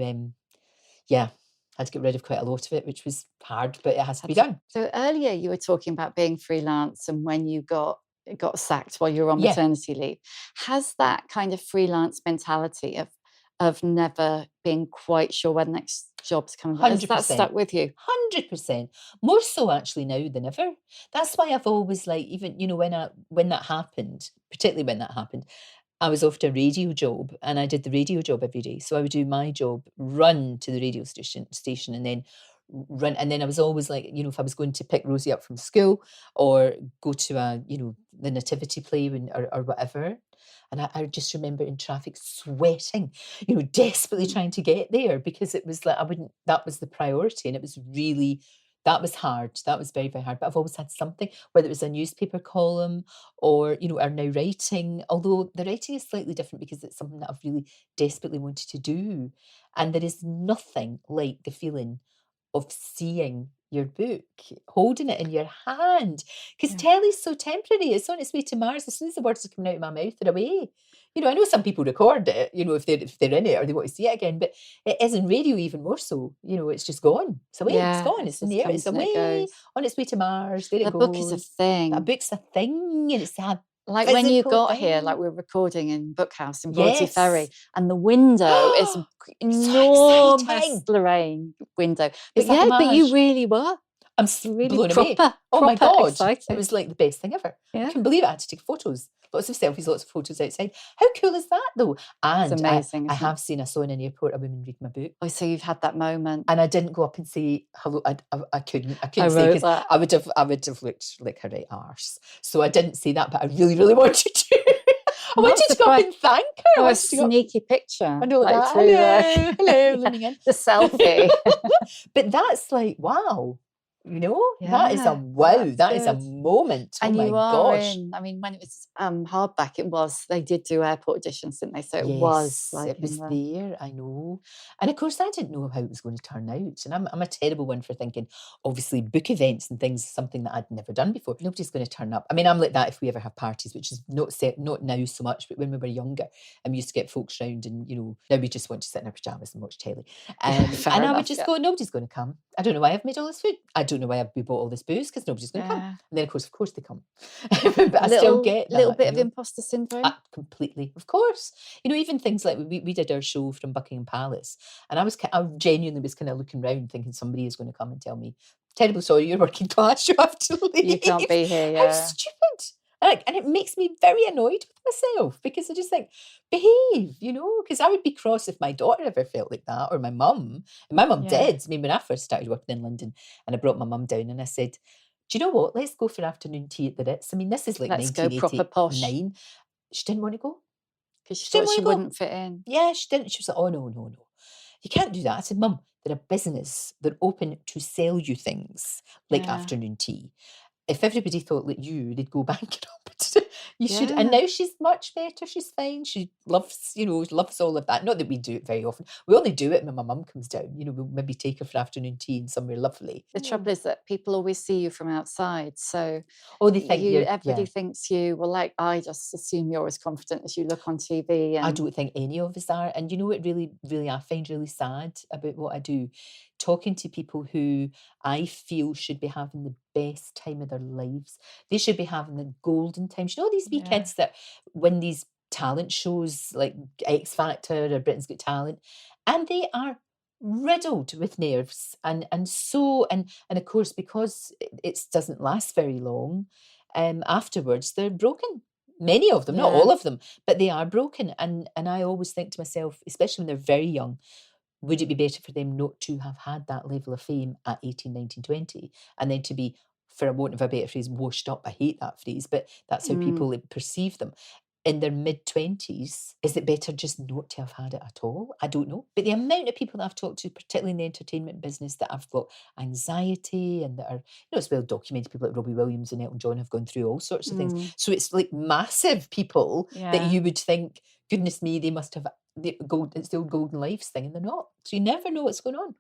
Speaker 5: had to get rid of quite a lot of it, which was hard, but it has to be done.
Speaker 4: So earlier you were talking about being freelance and when you got sacked while you were on maternity leave. Has that kind of freelance mentality of never being quite sure when the next job's coming back, has that stuck with you?
Speaker 5: 100%. More so actually now than ever. That's why I've always, like, even, you know, when that happened, particularly when that happened, I was offered a radio job, and I did the radio job every day. So I would do my job, run to the radio station, and then run. And then I was always like, you know, if I was going to pick Rosie up from school or go to the nativity play or whatever. And I just remember in traffic sweating, you know, desperately trying to get there, because it was like, that was the priority. And it was really, That was hard. That was very, very hard. But I've always had something, whether it was a newspaper column or, or now writing, although the writing is slightly different because it's something that I've really desperately wanted to do. And there is nothing like the feeling of seeing your book, holding it in your hand. Because telly's so temporary. It's on its way to Mars. As soon as the words are coming out of my mouth, they're away. I know some people record it, if they're in it or they want to see it again, but it is in radio even more so. It's just gone. It's away. It's gone. It's in the air. It's away on its way to Mars. There it goes.
Speaker 4: The book is a thing.
Speaker 5: A book's a thing, and it's a
Speaker 4: like when you got here, like we're recording in Bookhouse in Broadsea Ferry, and the window is enormous,
Speaker 5: so
Speaker 4: Lorraine window.
Speaker 5: It's
Speaker 4: But
Speaker 5: like
Speaker 4: but you really were.
Speaker 5: I'm
Speaker 4: really
Speaker 5: blown away. Oh my God.
Speaker 4: Excited.
Speaker 5: It was like the best thing ever.
Speaker 4: Yeah.
Speaker 5: I couldn't believe it. I had to take photos. Lots of selfies, lots of photos outside. How cool is that though? And
Speaker 4: it's amazing.
Speaker 5: I have seen, I saw in an airport a woman read my book.
Speaker 4: Oh, so you've had that moment.
Speaker 5: And I didn't go up and say hello. I couldn't say because I would have looked like her right arse. So I didn't say that, but I really, really wanted to. I wanted to go up and thank her.
Speaker 4: Oh, a sneaky picture.
Speaker 5: I know that. Hello, leaning in.
Speaker 4: The selfie.
Speaker 5: But that's like, wow. That is a wow. That is a moment.
Speaker 4: And
Speaker 5: my
Speaker 4: you are
Speaker 5: gosh.
Speaker 4: in. I mean, when it was hardback, they did do airport editions, didn't they? So it was like
Speaker 5: it was there. I know. And of course, I didn't know how it was going to turn out. And I'm a terrible one for thinking. Obviously, book events and things is something that I'd never done before. Nobody's going to turn up. I mean, I'm like that if we ever have parties, which is not now so much, but when we were younger, we used to get folks round, and now we just want to sit in our pajamas and watch telly. And I would just go, nobody's going to come. I don't know why I've made all this food. I don't know why we bought all this booze because nobody's going to come. And then, of course they come. But I still get that.
Speaker 4: A little bit of imposter syndrome?
Speaker 5: Completely. Of course. Even things like we did our show from Buckingham Palace, and I genuinely was kind of looking around thinking somebody is going to come and tell me, terribly sorry, you're working class, you have to leave.
Speaker 4: You can't be here,
Speaker 5: How stupid. And it makes me very annoyed with myself because I just think, behave, because I would be cross if my daughter ever felt like that, or my mum. And my mum did. I mean, when I first started working in London and I brought my mum down and I said, do you know what? Let's go for afternoon tea at the Ritz. I mean, this is like 1989. She didn't want to go.
Speaker 4: Because she thought she wouldn't fit in.
Speaker 5: Yeah, she didn't. She was like, oh, no. You can't do that. I said, Mum, they're a business. They're open to sell you things like afternoon tea. If everybody thought like you, they'd go bankrupt. You should. And now she's much better. She's fine. She loves, loves all of that. Not that we do it very often. We only do it when my mum comes down. We'll maybe take her for afternoon tea in somewhere lovely.
Speaker 4: The trouble is that people always see you from outside. So
Speaker 5: they think
Speaker 4: everybody thinks you, I just assume you're as confident as you look on TV. And
Speaker 5: I don't think any of us are. And what really, really I find really sad about what I do? Talking to people who I feel should be having the best time of their lives. They should be having the golden time. These wee kids that win these talent shows like X Factor or Britain's Got Talent, and they are riddled with nerves and of course, because it doesn't last very long, afterwards they're broken. Many of them, not all of them, but they are broken. And I always think to myself, especially when they're very young, would it be better for them not to have had that level of fame at 18, 19, 20 and then to be, for a want of a better phrase, washed up? I hate that phrase, but that's how people perceive them. In their mid-20s, is it better just not to have had it at all? I don't know. But the amount of people that I've talked to, particularly in the entertainment business, that have got anxiety and that are, it's well documented, people like Robbie Williams and Elton John have gone through all sorts of things. So it's like massive people that you would think, goodness me, they must have, it's the old golden lives thing, and they're not. So you never know what's going on.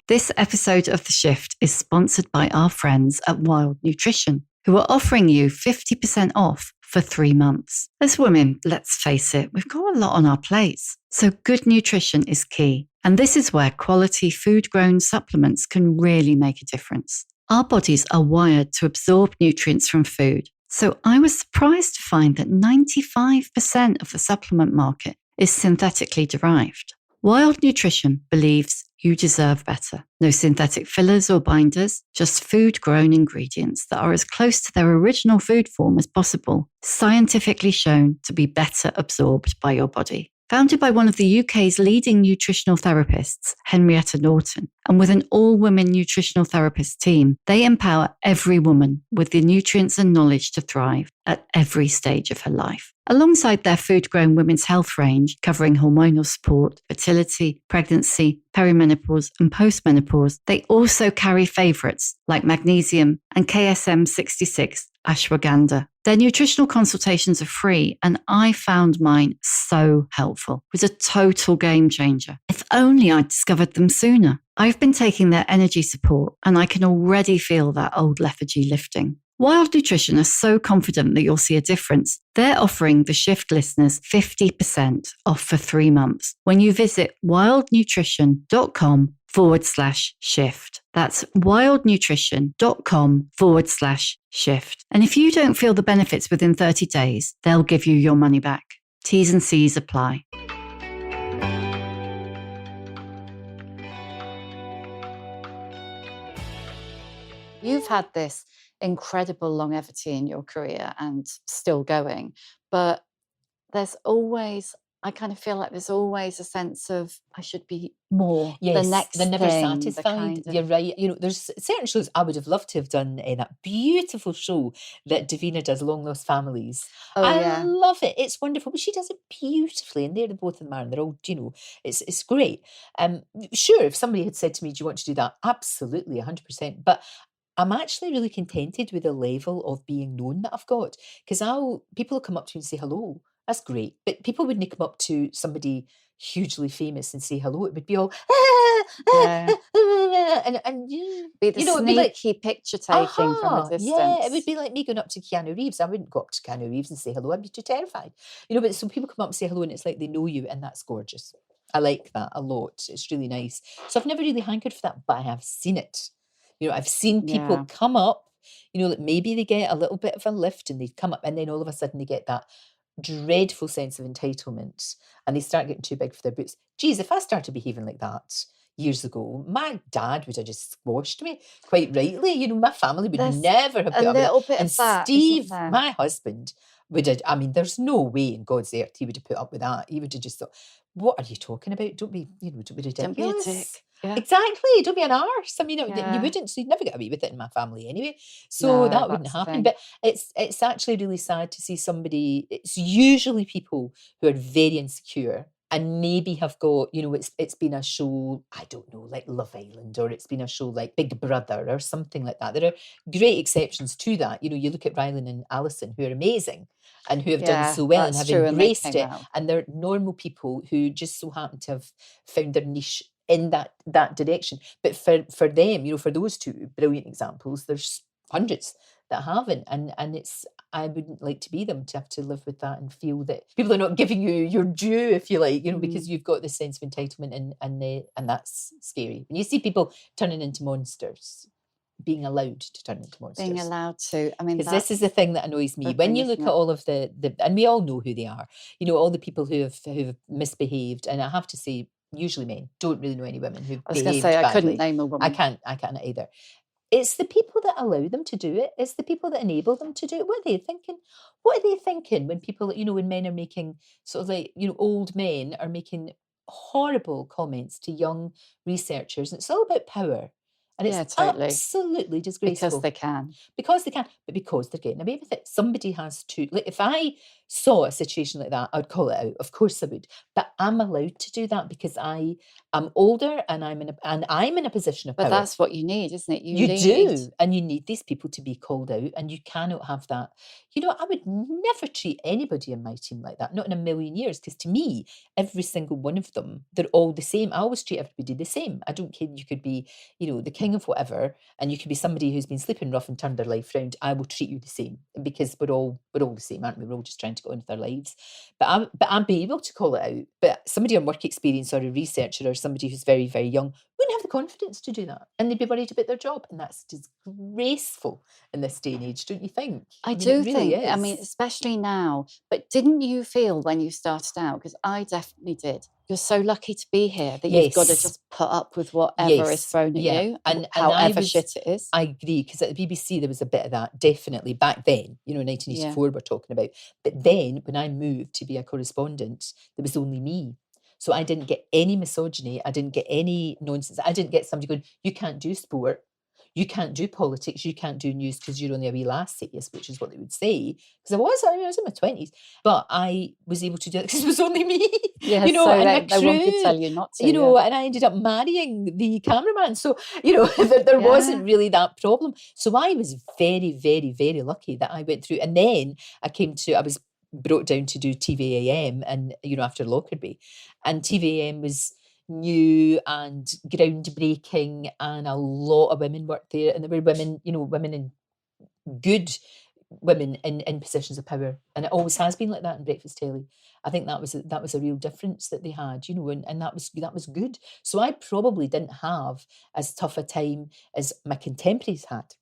Speaker 4: This episode of The Shift is sponsored by our friends at Wild Nutrition, who are offering you 50% off for 3 months. As women, let's face it, we've got a lot on our plates. So good nutrition is key. And this is where quality food-grown supplements can really make a difference. Our bodies are wired to absorb nutrients from food. So I was surprised to find that 95% of the supplement market is synthetically derived. Wild Nutrition believes you deserve better. No synthetic fillers or binders, just food-grown ingredients that are as close to their original food form as possible, scientifically shown to be better absorbed by your body. Founded by one of the UK's leading nutritional therapists, Henrietta Norton, and with an all-women nutritional therapist team, they empower every woman with the nutrients and knowledge to thrive at every stage of her life. Alongside their food-grown women's health range, covering hormonal support, fertility, pregnancy, perimenopause, and postmenopause, they also carry favourites like magnesium and KSM 66 ashwagandha. Their nutritional consultations are free, and I found mine so helpful. It was a total game changer. If only I'd discovered them sooner. I've been taking their energy support, and I can already feel that old lethargy lifting. Wild Nutrition are so confident that you'll see a difference. They're offering the Shift listeners 50% off for 3 months when you visit wildnutrition.com/shift. That's wildnutrition.com/shift. And if you don't feel the benefits within 30 days, they'll give you your money back. T's and C's apply. You've had this incredible longevity in your career and still going, but there's always, I kind of feel like there's always a sense of I should be more.
Speaker 5: Yes,
Speaker 4: the next
Speaker 5: they're never
Speaker 4: thing,
Speaker 5: satisfied.
Speaker 4: kind of-
Speaker 5: You're right. You know, there's certain shows I would have loved to have done that beautiful show that Davina does, Long Lost Families.
Speaker 4: Oh,
Speaker 5: I
Speaker 4: yeah.
Speaker 5: love it. It's wonderful, but she does it beautifully, and they're the both of them are, and they're all, you know, it's great. Sure, if somebody had said to me, "Do you want to do that?" Absolutely, 100%. But I'm actually really contented with the level of being known that I've got, because people will come up to me and say hello. That's great, but people wouldn't come up to somebody hugely famous and say hello. It would be all
Speaker 4: Yeah.
Speaker 5: and
Speaker 4: Be the
Speaker 5: you know, it'd be like,
Speaker 4: sneaky picture taking from a
Speaker 5: aha,
Speaker 4: distance.
Speaker 5: yeah, it would be like me going up to Keanu Reeves. I wouldn't go up to Keanu Reeves and say hello. I'd be too terrified. You know, but some people come up and say hello, and it's like they know you, and that's gorgeous. I like that a lot. It's really nice. So I've never really hankered for that, but I have seen it. You know, I've seen people
Speaker 4: Yeah.
Speaker 5: come up, you know, like maybe they get a little bit of a lift and they come up, and then all of a sudden they get that dreadful sense of entitlement and they start getting too big for their boots. Geez, if I started behaving like that years ago, my dad would have just squashed me, quite rightly. You know, my family would
Speaker 4: There's
Speaker 5: never have
Speaker 4: a
Speaker 5: put up with
Speaker 4: little
Speaker 5: it.
Speaker 4: bit
Speaker 5: And
Speaker 4: of that,
Speaker 5: Steve,
Speaker 4: isn't there?
Speaker 5: my husband, would have, I mean, there's no way in God's earth he would have put up with that. He would have just thought, what are you talking about? Don't be, you know, don't be
Speaker 4: Don't be a
Speaker 5: ridiculous.
Speaker 4: dick. Yeah.
Speaker 5: Exactly. Don't be an arse. I mean,
Speaker 4: Yeah.
Speaker 5: you wouldn't. So you'd never get away with it in my family anyway. So
Speaker 4: No,
Speaker 5: that wouldn't
Speaker 4: that's the
Speaker 5: happen.
Speaker 4: thing.
Speaker 5: But it's actually really sad to see somebody. It's usually people who are very insecure and maybe have got, you know, it's been a show, I don't know, like Love Island, or it's been a show like Big Brother or something like that. There are great exceptions to that. You know, you look at Rylan and Alison, who are amazing and who have done
Speaker 4: Yeah,
Speaker 5: so well and
Speaker 4: that's
Speaker 5: have
Speaker 4: true, and they
Speaker 5: embraced
Speaker 4: came
Speaker 5: it.
Speaker 4: out.
Speaker 5: And they're normal people who just so happen to have found their niche in that direction. But for them, you know, for those two brilliant examples, there's hundreds that haven't, and it's, I wouldn't like to be them, to have to live with that and feel that people are not giving you your due, if you like, you know, because you've got this sense of entitlement, and that's scary. When you see people turning into monsters, being allowed to turn into monsters.
Speaker 4: Being allowed to. I mean,
Speaker 5: Because this is the thing that annoys me.
Speaker 4: the
Speaker 5: When
Speaker 4: thing,
Speaker 5: you look
Speaker 4: isn't
Speaker 5: at
Speaker 4: it?
Speaker 5: all of the and we all know who they are, you know, all the people who've misbehaved, and I have to say, usually men, don't really know any women who've
Speaker 4: I was going to
Speaker 5: behaved
Speaker 4: say, I
Speaker 5: badly.
Speaker 4: couldn't name a woman.
Speaker 5: I can't either. It's the people that allow them to do it. It's the people that enable them to do it. What are they thinking? What are they thinking when people, you know, when men are making sort of like, you know, old men are making horrible comments to young researchers? And it's all about power. And
Speaker 4: Yeah,
Speaker 5: it's
Speaker 4: totally.
Speaker 5: absolutely disgraceful.
Speaker 4: Because they can.
Speaker 5: Because they can, but because they're getting away with it. Somebody has to, like, if I saw a situation like that, I'd call it out. Of course I would. But I'm allowed to do that because I'm older and I'm in a position of
Speaker 4: But
Speaker 5: power.
Speaker 4: that's what you need, isn't it?
Speaker 5: You
Speaker 4: need-
Speaker 5: do, and you need these people to be called out, and you cannot have that. You know, I would never treat anybody in my team like that, not in a million years, because to me, every single one of them, they're all the same. I always treat everybody the same. I don't care, you could be, you know, the king of whatever, and you could be somebody who's been sleeping rough and turned their life round. I will treat you the same, because we're all the same, aren't we? We're all just trying to go on with our lives. But I'm be able to call it out. But somebody on work experience or a researcher or somebody who's very, very young wouldn't have the confidence to do that, and they'd be worried about their job, and that's disgraceful in this day and age, don't you think?
Speaker 4: I
Speaker 5: mean,
Speaker 4: do
Speaker 5: it really
Speaker 4: think, I mean,
Speaker 5: is.
Speaker 4: especially now, but didn't you feel when you started out, because I definitely did, you're so lucky to be here that you've got to
Speaker 5: Yes.
Speaker 4: just put up with whatever is
Speaker 5: Yes,
Speaker 4: thrown at
Speaker 5: yeah.
Speaker 4: you,
Speaker 5: And I
Speaker 4: however
Speaker 5: was-
Speaker 4: shit it is.
Speaker 5: I agree, because at the BBC there was a bit of that, definitely, back then, 1984 we're talking about. But then, when I moved to be a correspondent, there was only me. So I didn't get any misogyny, I didn't get any nonsense, I didn't get somebody going, you can't do sport, you can't do politics, you can't do news because you're only a wee lassie, which is what they would say. Because I was in my 20s. But I was able to do it because it was only me.
Speaker 4: Yeah,
Speaker 5: and
Speaker 4: so
Speaker 5: my
Speaker 4: no one could
Speaker 5: crew,
Speaker 4: tell you not to.
Speaker 5: and I ended up marrying the cameraman. So, there wasn't really that problem. So I was very, very, very lucky that I went through. And then I was brought down to do TVAM and, after Lockerbie. And TVAM was new and groundbreaking, and a lot of women worked there, and there were women, women in good women in positions of power, and it always has been like that in breakfast telly. I think that was a real difference that they had, and that was good. So I probably didn't have as tough a time as my contemporaries had.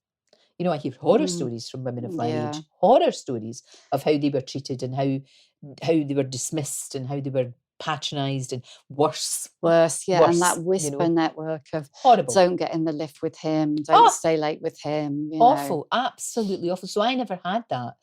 Speaker 5: I hear horror stories from women of my age, horror stories of how they were treated and how they were dismissed and how they were patronised and worse,
Speaker 4: and that whisper network of
Speaker 5: horrible.
Speaker 4: Don't get in the lift with him, don't stay late with him.
Speaker 5: Awful, absolutely awful. So I never had that.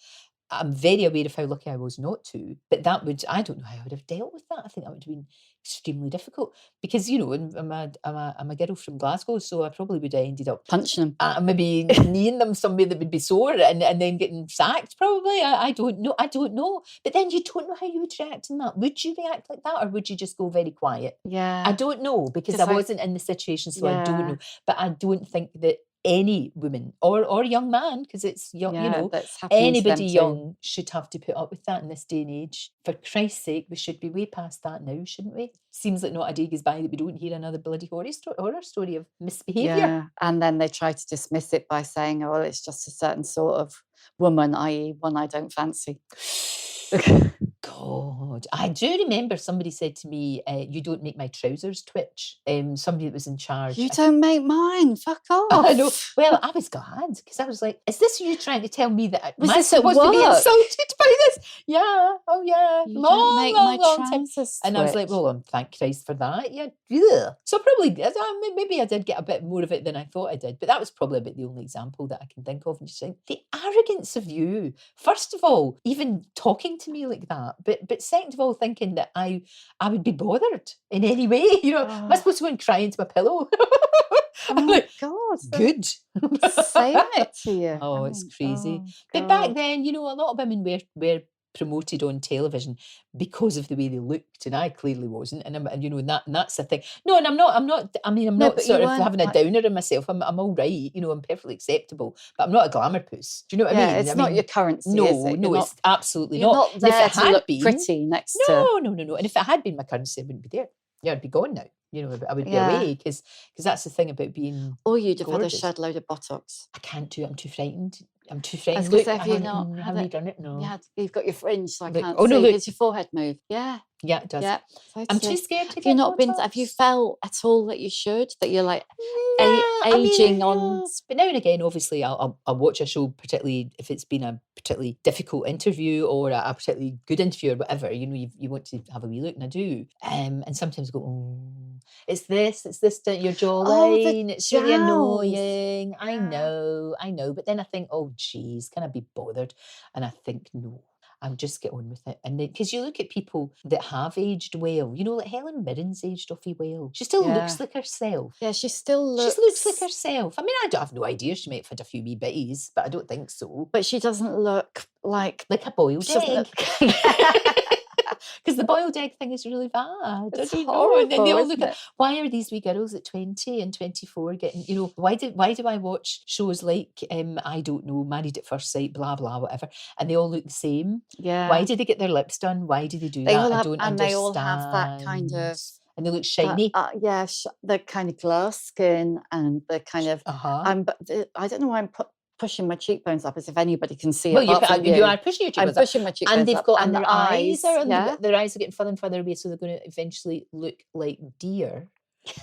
Speaker 5: I'm very aware of how lucky I was not to, but I don't know how I would have dealt with that. I think that would have been extremely difficult because, I'm a girl from Glasgow, so I probably would have ended up
Speaker 4: punching them.
Speaker 5: Maybe kneeing them somewhere that would be sore and then getting sacked probably. I don't know. But then you don't know how you would react in that. Would you react like that, or would you just go very quiet?
Speaker 4: Yeah.
Speaker 5: I don't know, because I wasn't in the situation, so I don't know. But I don't think that any woman or young man, because it's young, anybody young should have to put up with that in this day and age. For Christ's sake, we should be way past that now, shouldn't we? Seems like not a day goes by that we don't hear another bloody horror story of misbehaviour.
Speaker 4: Yeah, and then they try to dismiss it by saying, "Oh, well, it's just a certain sort of woman, i.e., one I don't fancy."
Speaker 5: God, I do remember somebody said to me, "You don't make my trousers twitch." Somebody that was in charge.
Speaker 4: You don't make mine. Fuck off.
Speaker 5: I know. Well, I was glad, because I was like, "Is this you trying to tell me that am I
Speaker 4: this at
Speaker 5: supposed to be
Speaker 4: work?
Speaker 5: insulted by this?" Yeah. Oh yeah.
Speaker 4: You don't make my
Speaker 5: time.
Speaker 4: trousers
Speaker 5: And I was like,
Speaker 4: twitch.
Speaker 5: "Well, thank Christ for that." Yeah. Ugh. So probably maybe I did get a bit more of it than I thought I did, but that was probably about the only example that I can think of. And just think the arrogance of you. First of all, even talking to me like that, but second of all, thinking that I would be bothered in any way. Am I supposed to go and cry into my pillow? I'm like,
Speaker 4: God,
Speaker 5: good.
Speaker 4: saying it to you.
Speaker 5: Oh, it's crazy.
Speaker 4: Oh,
Speaker 5: but back
Speaker 4: God.
Speaker 5: then, a lot of women were promoted on television because of the way they looked, and I clearly wasn't. And that's the thing. No, and I'm not. I mean, I'm
Speaker 4: No,
Speaker 5: not
Speaker 4: but
Speaker 5: sort
Speaker 4: you
Speaker 5: of
Speaker 4: weren't
Speaker 5: having a
Speaker 4: like-
Speaker 5: downer in myself. I'm all right. I'm perfectly acceptable. But I'm not a glamour puss. Do you know what I mean?
Speaker 4: It's not your currency,
Speaker 5: No,
Speaker 4: is it?
Speaker 5: no,
Speaker 4: You're
Speaker 5: it's absolutely
Speaker 4: You're not
Speaker 5: And if
Speaker 4: there
Speaker 5: it
Speaker 4: to
Speaker 5: had
Speaker 4: look
Speaker 5: been,
Speaker 4: pretty next to...
Speaker 5: No. And if it had been my currency, I wouldn't be there. Yeah, I'd be gone now. I would be
Speaker 4: Yeah.
Speaker 5: away, because that's the thing about being.
Speaker 4: Or you'd have
Speaker 5: gorgeous.
Speaker 4: had a shed load of Botox.
Speaker 5: I can't do it. I'm too frightened.
Speaker 4: I was
Speaker 5: Look,
Speaker 4: gonna say,
Speaker 5: I
Speaker 4: have you
Speaker 5: haven't-
Speaker 4: not had
Speaker 5: have you
Speaker 4: it?
Speaker 5: done it? No.
Speaker 4: You've got your fringe, so I
Speaker 5: Look-
Speaker 4: can't
Speaker 5: oh, no,
Speaker 4: see.
Speaker 5: look.
Speaker 4: Does your forehead move? Yeah.
Speaker 5: Yeah, it does.
Speaker 4: Yeah.
Speaker 5: I'm
Speaker 4: Totally.
Speaker 5: too scared to
Speaker 4: Have
Speaker 5: get
Speaker 4: you not been?
Speaker 5: Botox.
Speaker 4: Have you felt at all that you should? That you're like
Speaker 5: Nah, I mean,
Speaker 4: aging on?
Speaker 5: no. But now and again, obviously, I'll watch a show, particularly if it's been a particularly difficult interview or a particularly good interview or whatever. You want to have a wee look, and I do. And sometimes I go, oh, it's this your jawline. It's really
Speaker 4: jowls.
Speaker 5: annoying. I
Speaker 4: Yeah.
Speaker 5: know. But then I think, oh, geez, can I be bothered? And I think, no. I'll just get on with it. And then, because you look at people that have aged well, like Helen Mirren's aged awfully well. She still looks like herself.
Speaker 4: Yeah, she still looks.
Speaker 5: She looks like herself. I mean, I have no idea. She might have had a few wee bitties, but I don't think so.
Speaker 4: But she doesn't look like
Speaker 5: Like a boiled
Speaker 4: She doesn't
Speaker 5: egg. Because the boiled egg thing is really bad.
Speaker 4: It's
Speaker 5: I don't know. And then they all
Speaker 4: horrible,
Speaker 5: look
Speaker 4: isn't
Speaker 5: at,
Speaker 4: it?
Speaker 5: why are these wee girls at 20 and 24 getting, why do I watch shows like, I don't know, Married at First Sight, blah, blah, whatever, and they all look the same?
Speaker 4: Yeah.
Speaker 5: Why do they get their lips done? Why do they do
Speaker 4: They
Speaker 5: that?
Speaker 4: all
Speaker 5: I
Speaker 4: have-
Speaker 5: don't
Speaker 4: and
Speaker 5: understand.
Speaker 4: they all have that kind of-
Speaker 5: And they look shiny.
Speaker 4: The kind of glass skin and the kind of.
Speaker 5: Uh-huh.
Speaker 4: I don't know why I'm pushing my cheekbones up, as if anybody can see.
Speaker 5: Well,
Speaker 4: apart from
Speaker 5: you are pushing your
Speaker 4: I'm
Speaker 5: cheekbones up.
Speaker 4: pushing my cheekbones
Speaker 5: And they've
Speaker 4: up,
Speaker 5: got,
Speaker 4: and
Speaker 5: their
Speaker 4: the
Speaker 5: eyes are,
Speaker 4: yeah.
Speaker 5: their eyes are getting further and further away, so they're going to eventually look like deer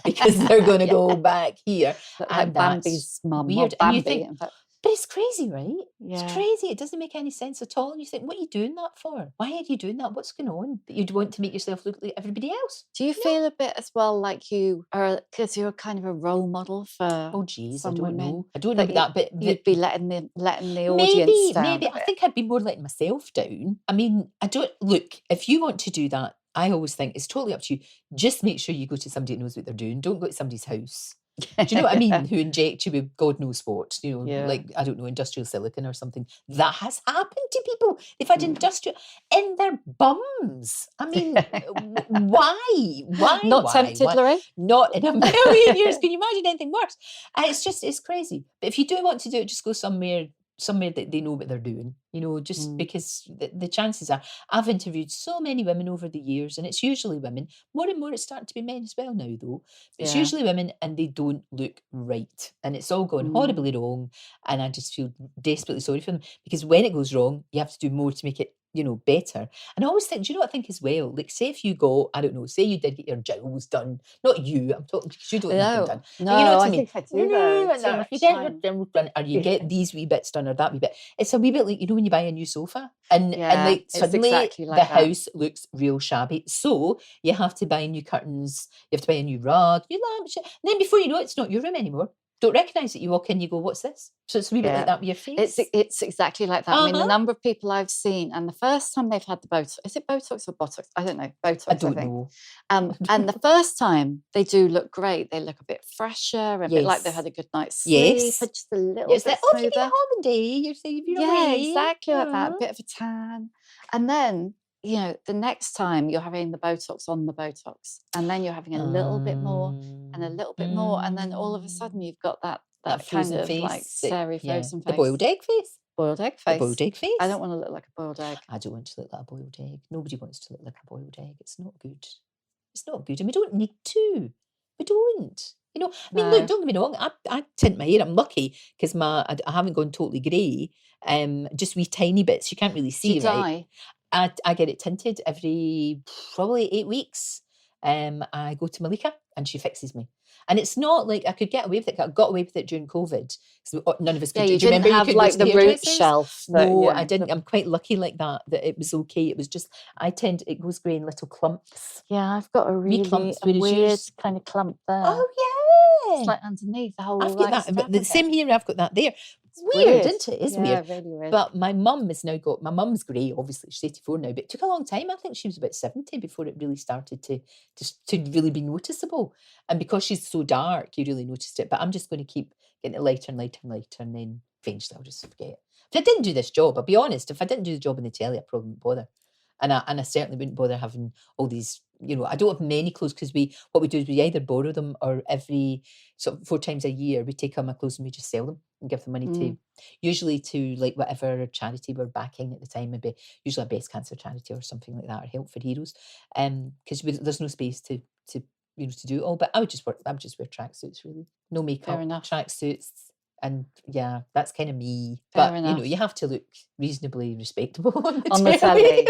Speaker 5: because they're going to go back here.
Speaker 4: Like
Speaker 5: and
Speaker 4: Bambi's mum.
Speaker 5: weird.
Speaker 4: Or
Speaker 5: And you
Speaker 4: Bambi,
Speaker 5: think,
Speaker 4: in fact.
Speaker 5: But it's crazy, right?
Speaker 4: Yeah.
Speaker 5: It's crazy. It doesn't make any sense at all. And you think, what are you doing that for? Why are you doing that? What's going on? That you'd want to make yourself look like everybody else?
Speaker 4: Do you feel a bit as well like you are, because you're kind of a role model for
Speaker 5: Oh, geez, I
Speaker 4: some
Speaker 5: don't
Speaker 4: women?
Speaker 5: know. I don't know about that, but
Speaker 4: You'd be letting the audience down.
Speaker 5: maybe. I think I'd be more letting myself down. I mean, I don't look. If you want to do that, I always think it's totally up to you. Just make sure you go to somebody who knows what they're doing. Don't go to somebody's house. Do you know what I mean? Who inject you with God knows what? You know, like, I don't know, industrial silicon or something. That has happened to people. They've had industrial in their bums. I mean, why?
Speaker 4: Not tempted, Lorraine?
Speaker 5: Not in a million years. Can you imagine anything worse? It's crazy. But if you do want to do it, just go somewhere that they know what they're doing, you know, just because the chances are, I've interviewed so many women over the years, and it's usually women. More and more it's starting to be men as well now, though. But it's usually women, and they don't look right. And it's all gone horribly wrong. And I just feel desperately sorry for them, because when it goes wrong, you have to do more to make it, you know, better. And I always think, do you know what I think as well? Like, say if you go, I don't know, say you did get your jowls done. Not you, I'm talking because you don't need them done.
Speaker 4: No,
Speaker 5: you know what
Speaker 4: I think I do though.
Speaker 5: If you get your jowls done, or you get these wee bits done, or that wee bit, it's a wee bit like, you know, when you buy a new sofa, and like suddenly
Speaker 4: exactly like
Speaker 5: the
Speaker 4: that.
Speaker 5: house looks real shabby. So you have to buy new curtains, you have to buy a new rug, new lamps, and then before you know it, it's not your room anymore. Don't recognise it. You walk in, you go, what's this? So it's a wee bit like that with your face.
Speaker 4: It's exactly like that. I mean, the number of people I've seen, and the first time they've had the Botox, is it Botox or Botox? I don't know. Botox,
Speaker 5: I don't know.
Speaker 4: And the first time they do look great. They look a bit fresher, a bit like they've had a good night's sleep, but just a little bit
Speaker 5: like,
Speaker 4: smoother.
Speaker 5: You've been on holiday, you're saying you're away.
Speaker 4: Exactly like that. A bit of a tan. And then, you know, the next time you're having the Botox on the Botox, and then you're having a little bit more and a little bit more, and then all of a sudden you've got that kind of
Speaker 5: face,
Speaker 4: like frozen face.
Speaker 5: The boiled egg face.
Speaker 4: Boiled egg face.
Speaker 5: The boiled egg face.
Speaker 4: I don't want to look like a boiled egg.
Speaker 5: I don't want to look like a boiled egg. Nobody wants to look like a boiled egg. It's not good. It's not good. And we don't need to. We don't. You know, I mean, look, don't get me wrong. I tint my hair. I'm lucky because I haven't gone totally grey. Just wee tiny bits. You can't really see,
Speaker 4: Do you dye?
Speaker 5: I get it tinted every probably 8 weeks. I go to Malika and she fixes me. And it's not like I could get away with it. I got away with it during COVID. None of us could.
Speaker 4: Yeah, you
Speaker 5: do you
Speaker 4: didn't
Speaker 5: remember
Speaker 4: have
Speaker 5: you
Speaker 4: like the root shelf.
Speaker 5: No, I didn't. I'm quite lucky like that it was okay. It was just, it goes grey in little clumps.
Speaker 4: Yeah, I've got a really weird kind of clump there.
Speaker 5: Oh, yeah.
Speaker 4: It's like underneath the whole.
Speaker 5: I've got that. But the same here, I've got that there. It's
Speaker 4: weird,
Speaker 5: isn't it? It's weird.
Speaker 4: Really weird.
Speaker 5: But my mum's grey, obviously. She's 84 now, but it took a long time. I think she was about 70 before it really started to really be noticeable. And because she's so dark, you really noticed it. But I'm just going to keep getting it lighter and lighter and lighter, and then eventually I'll just forget. If I didn't do this job, I'll be honest, if I didn't do the job in the telly, I probably wouldn't bother. And I certainly wouldn't bother having all these, you know, I don't have many clothes because what we do is we either borrow them, or every sort of 4 times a year we take all my clothes and we just sell them and give the money to, usually to like whatever charity we're backing at the time, maybe usually a breast cancer charity or something like that, or Help for Heroes, because there's no space to you know, to do it all. But I would just wear tracksuits, really, no makeup, tracksuits. And yeah, that's kind of me. But you know, you have to look reasonably respectable on the telly.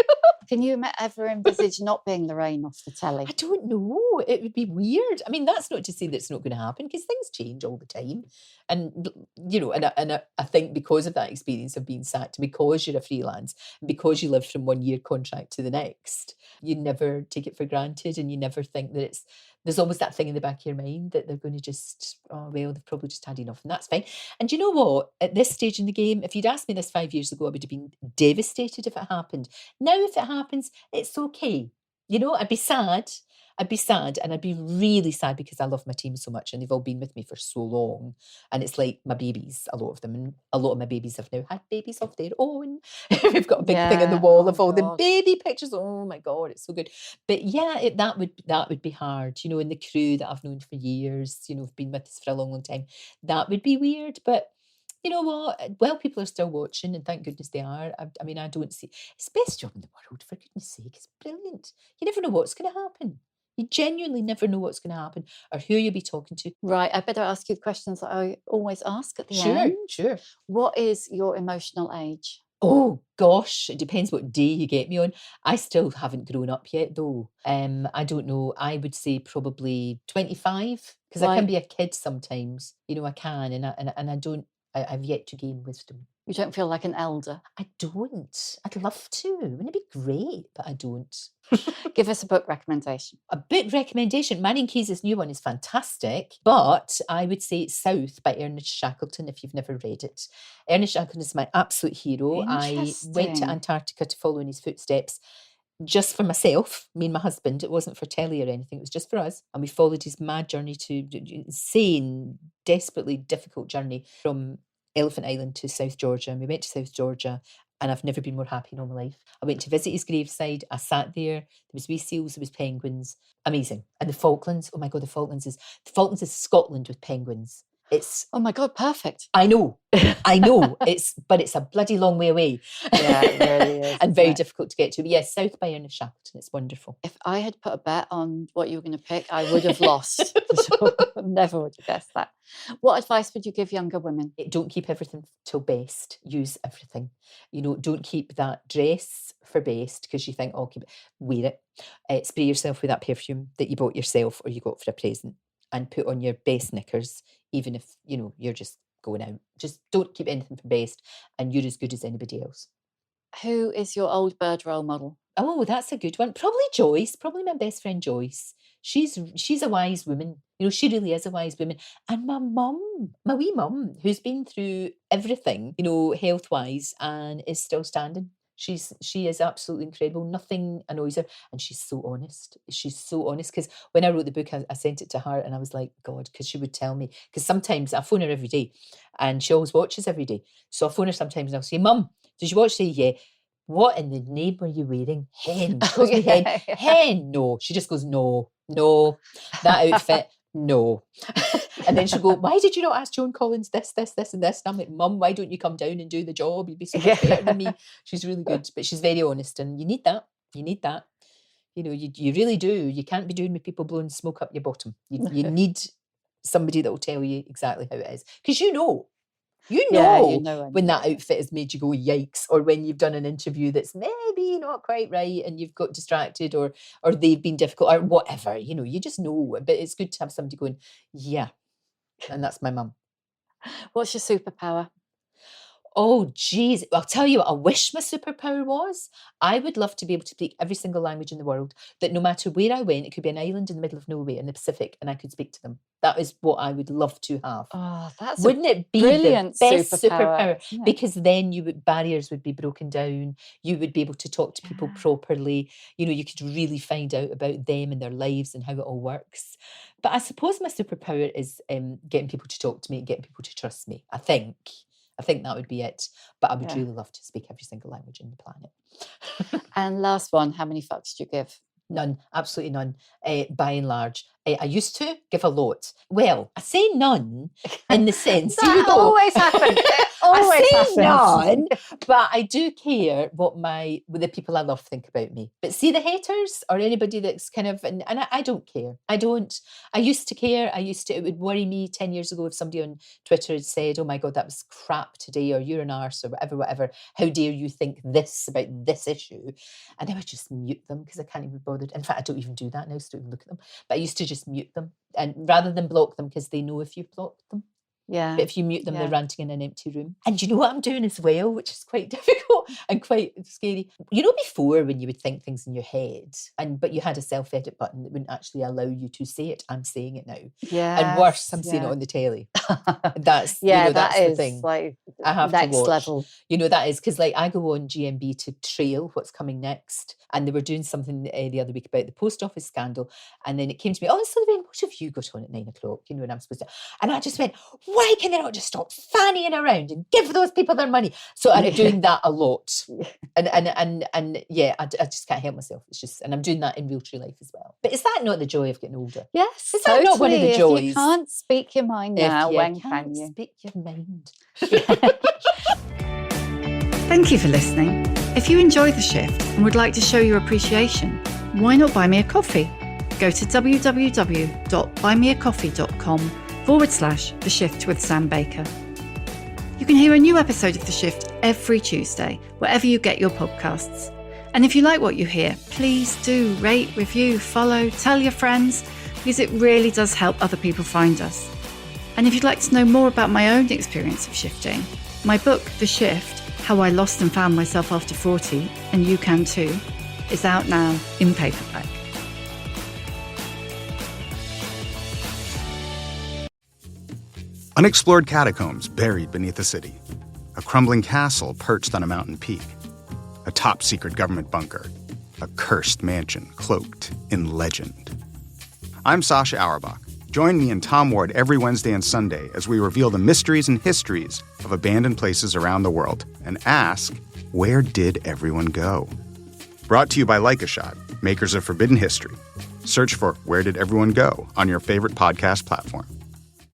Speaker 4: Can you ever envisage not being Lorraine off the telly?
Speaker 5: I don't know. It would be weird. I mean, that's not to say that it's not going to happen, because things change all the time. And, you know, and I think because of that experience of being sacked, because you're a freelance, because you live from 1 year contract to the next, you never take it for granted, and you never think that there's always that thing in the back of your mind that they're going to just, oh, well, they've probably just had enough, and that's fine. And you know what? At this stage in the game, if you'd asked me this 5 years ago, I would have been devastated if it happened. Now, if it happens, it's okay. You know, I'd be sad, and I'd be really sad because I love my team so much and they've all been with me for so long. And it's like my babies, a lot of them. And a lot of my babies have now had babies of their own. We've got a big thing on the wall of all the baby pictures. Oh my God, it's so good. But yeah, that would be hard, you know, and the crew that I've known for years, you know, have been with us for a long, long time. That would be weird, but you know what? Well, people are still watching, and thank goodness they are. I mean, I don't see... It's the best job in the world, for goodness sake. It's brilliant. You never know what's going to happen. You genuinely never know what's going to happen or who you'll be talking to.
Speaker 4: Right, I better ask you the questions that I always ask at the end.
Speaker 5: Sure.
Speaker 4: What is your emotional age?
Speaker 5: Oh, gosh, it depends what day you get me on. I still haven't grown up yet, though. I don't know. I would say probably 25, because I can be a kid sometimes. You know, I can, and I don't... I've yet to gain wisdom.
Speaker 4: You don't feel like an elder?
Speaker 5: I don't. I'd love to. Wouldn't it be great? But I don't.
Speaker 4: Give us a book recommendation.
Speaker 5: A book recommendation. Marion Keyes' new one is fantastic, but I would say South by Ernest Shackleton if you've never read it. Ernest Shackleton is my absolute hero. I went to Antarctica to follow in his footsteps just for myself, me and my husband. It wasn't for telly or anything. It was just for us. And we followed his mad journey to insane, desperately difficult journey from Elephant Island to South Georgia. And we went to South Georgia and I've never been more happy in all my life. I went to visit his graveside. I sat there. There was wee seals, there was penguins. Amazing. And the Falklands. Oh my God, the Falklands is Scotland with penguins. It's,
Speaker 4: oh my God, perfect.
Speaker 5: I know. But it's a bloody long way away.
Speaker 4: Yeah, it really is.
Speaker 5: And very difficult to get to. But yes, South by Ernest Shackleton. It's wonderful.
Speaker 4: If I had put a bet on what you were going to pick, I would have lost. Never would have guessed that. What advice would you give younger women?
Speaker 5: Don't keep everything till best. Use everything. Don't keep that dress for best because you think, wear it. Spray yourself with that perfume that you bought yourself or you got for a present. And put on your best knickers, even if, you're just going out. Just don't keep anything for best, and you're as good as anybody else.
Speaker 4: Who is your old bird role model?
Speaker 5: Oh, that's a good one. Probably Joyce, probably my best friend Joyce. She's a wise woman. She really is a wise woman. And my wee mum, who's been through everything, health-wise, and is still standing. She is absolutely incredible. Nothing annoys her. And she's so honest. Because when I wrote the book, I sent it to her and I was like, God, because she would tell me. Because sometimes I phone her every day and she always watches every day. So I phone her sometimes and I'll say, Mum, did you watch today? Yeah. What in the name are you wearing? Hen. She calls me hen. Hen. No. She just goes, no. That outfit, no. And then she'll go, why did you not ask Joan Collins this, and this? And I'm like, Mum, why don't you come down and do the job? You'd be so much better than me. She's really good, but she's very honest and you need that. You really do. You can't be doing with people blowing smoke up your bottom. You need somebody that will tell you exactly how it is. Because you know when that outfit has made you go yikes, or when you've done an interview that's maybe not quite right and you've got distracted or they've been difficult or whatever, you just know. But it's good to have somebody going, yeah. And that's my mum.
Speaker 4: What's your superpower?
Speaker 5: Oh, geez. I'll tell you what I wish my superpower was. I would love to be able to speak every single language in the world, that no matter where I went, it could be an island in the middle of nowhere in the Pacific and I could speak to them. That is what I would love to have.
Speaker 4: Oh, that's
Speaker 5: Wouldn't it be
Speaker 4: brilliant
Speaker 5: the best superpower?
Speaker 4: Yeah.
Speaker 5: Because then barriers would be broken down. You would be able to talk to people properly. You could really find out about them and their lives and how it all works. But I suppose my superpower is getting people to talk to me and getting people to trust me. I think that would be it. But I would really love to speak every single language on the planet.
Speaker 4: And last one, how many fucks do you give?
Speaker 5: None, absolutely none, by and large. I used to give a lot. Well, I say none in the sense...
Speaker 4: That always happens.
Speaker 5: I say none, but I do care what the people I love think about me. But see the haters or anybody that's kind of... And I don't care. I don't. I used to care. It would worry me 10 years ago if somebody on Twitter had said, oh my God, that was crap today, or you're an arse, or whatever. How dare you think this about this issue? And I would just mute them because I can't even be bothered. In fact, I don't even do that now, so I don't even look at them. But I used to just mute them, and rather than block them because they know if you've blocked them.
Speaker 4: Yeah.
Speaker 5: But if you mute them, they're ranting in an empty room. And you know what I'm doing as well, which is quite difficult and quite scary. Before when you would think things in your head, but you had a self-edit button that wouldn't actually allow you to say it. I'm saying it now. Yeah. And worse, I'm saying it on the telly. That's that's the thing.
Speaker 4: Like
Speaker 5: I have
Speaker 4: next
Speaker 5: to watch.
Speaker 4: Level.
Speaker 5: That is because I go on GMB to trail what's coming next. And they were doing something the other week about the post office scandal. And then it came to me, oh, Lorraine, what have you got on at 9 o'clock? And I'm supposed to. And I just went, why can they not just stop fannying around and give those people their money? So I'm doing that a lot. And I just can't help myself. It's just, and I'm doing that in real true life as well. But is that not the joy of getting older?
Speaker 4: Yes.
Speaker 5: Is that not one of the joys?
Speaker 4: If you can't speak your mind now, when can you?
Speaker 5: Speak your mind.
Speaker 4: Thank you for listening. If you enjoy The Shift and would like to show your appreciation, why not buy me a coffee? Go to www.buymeacoffee.com/The Shift with Sam Baker. You can hear a new episode of The Shift every Tuesday, wherever you get your podcasts. And if you like what you hear, please do rate, review, follow, tell your friends, because it really does help other people find us. And if you'd like to know more about my own experience of shifting, my book, The Shift, How I Lost and Found Myself After 40, and you can too, is out now in paperback.
Speaker 7: Unexplored catacombs buried beneath the city. A crumbling castle perched on a mountain peak. A top-secret government bunker. A cursed mansion cloaked in legend. I'm Sasha Auerbach. Join me and Tom Ward every Wednesday and Sunday as we reveal the mysteries and histories of abandoned places around the world and ask, where did everyone go? Brought to you by Like a Shot, makers of Forbidden History. Search for Where Did Everyone Go on your favorite podcast platform.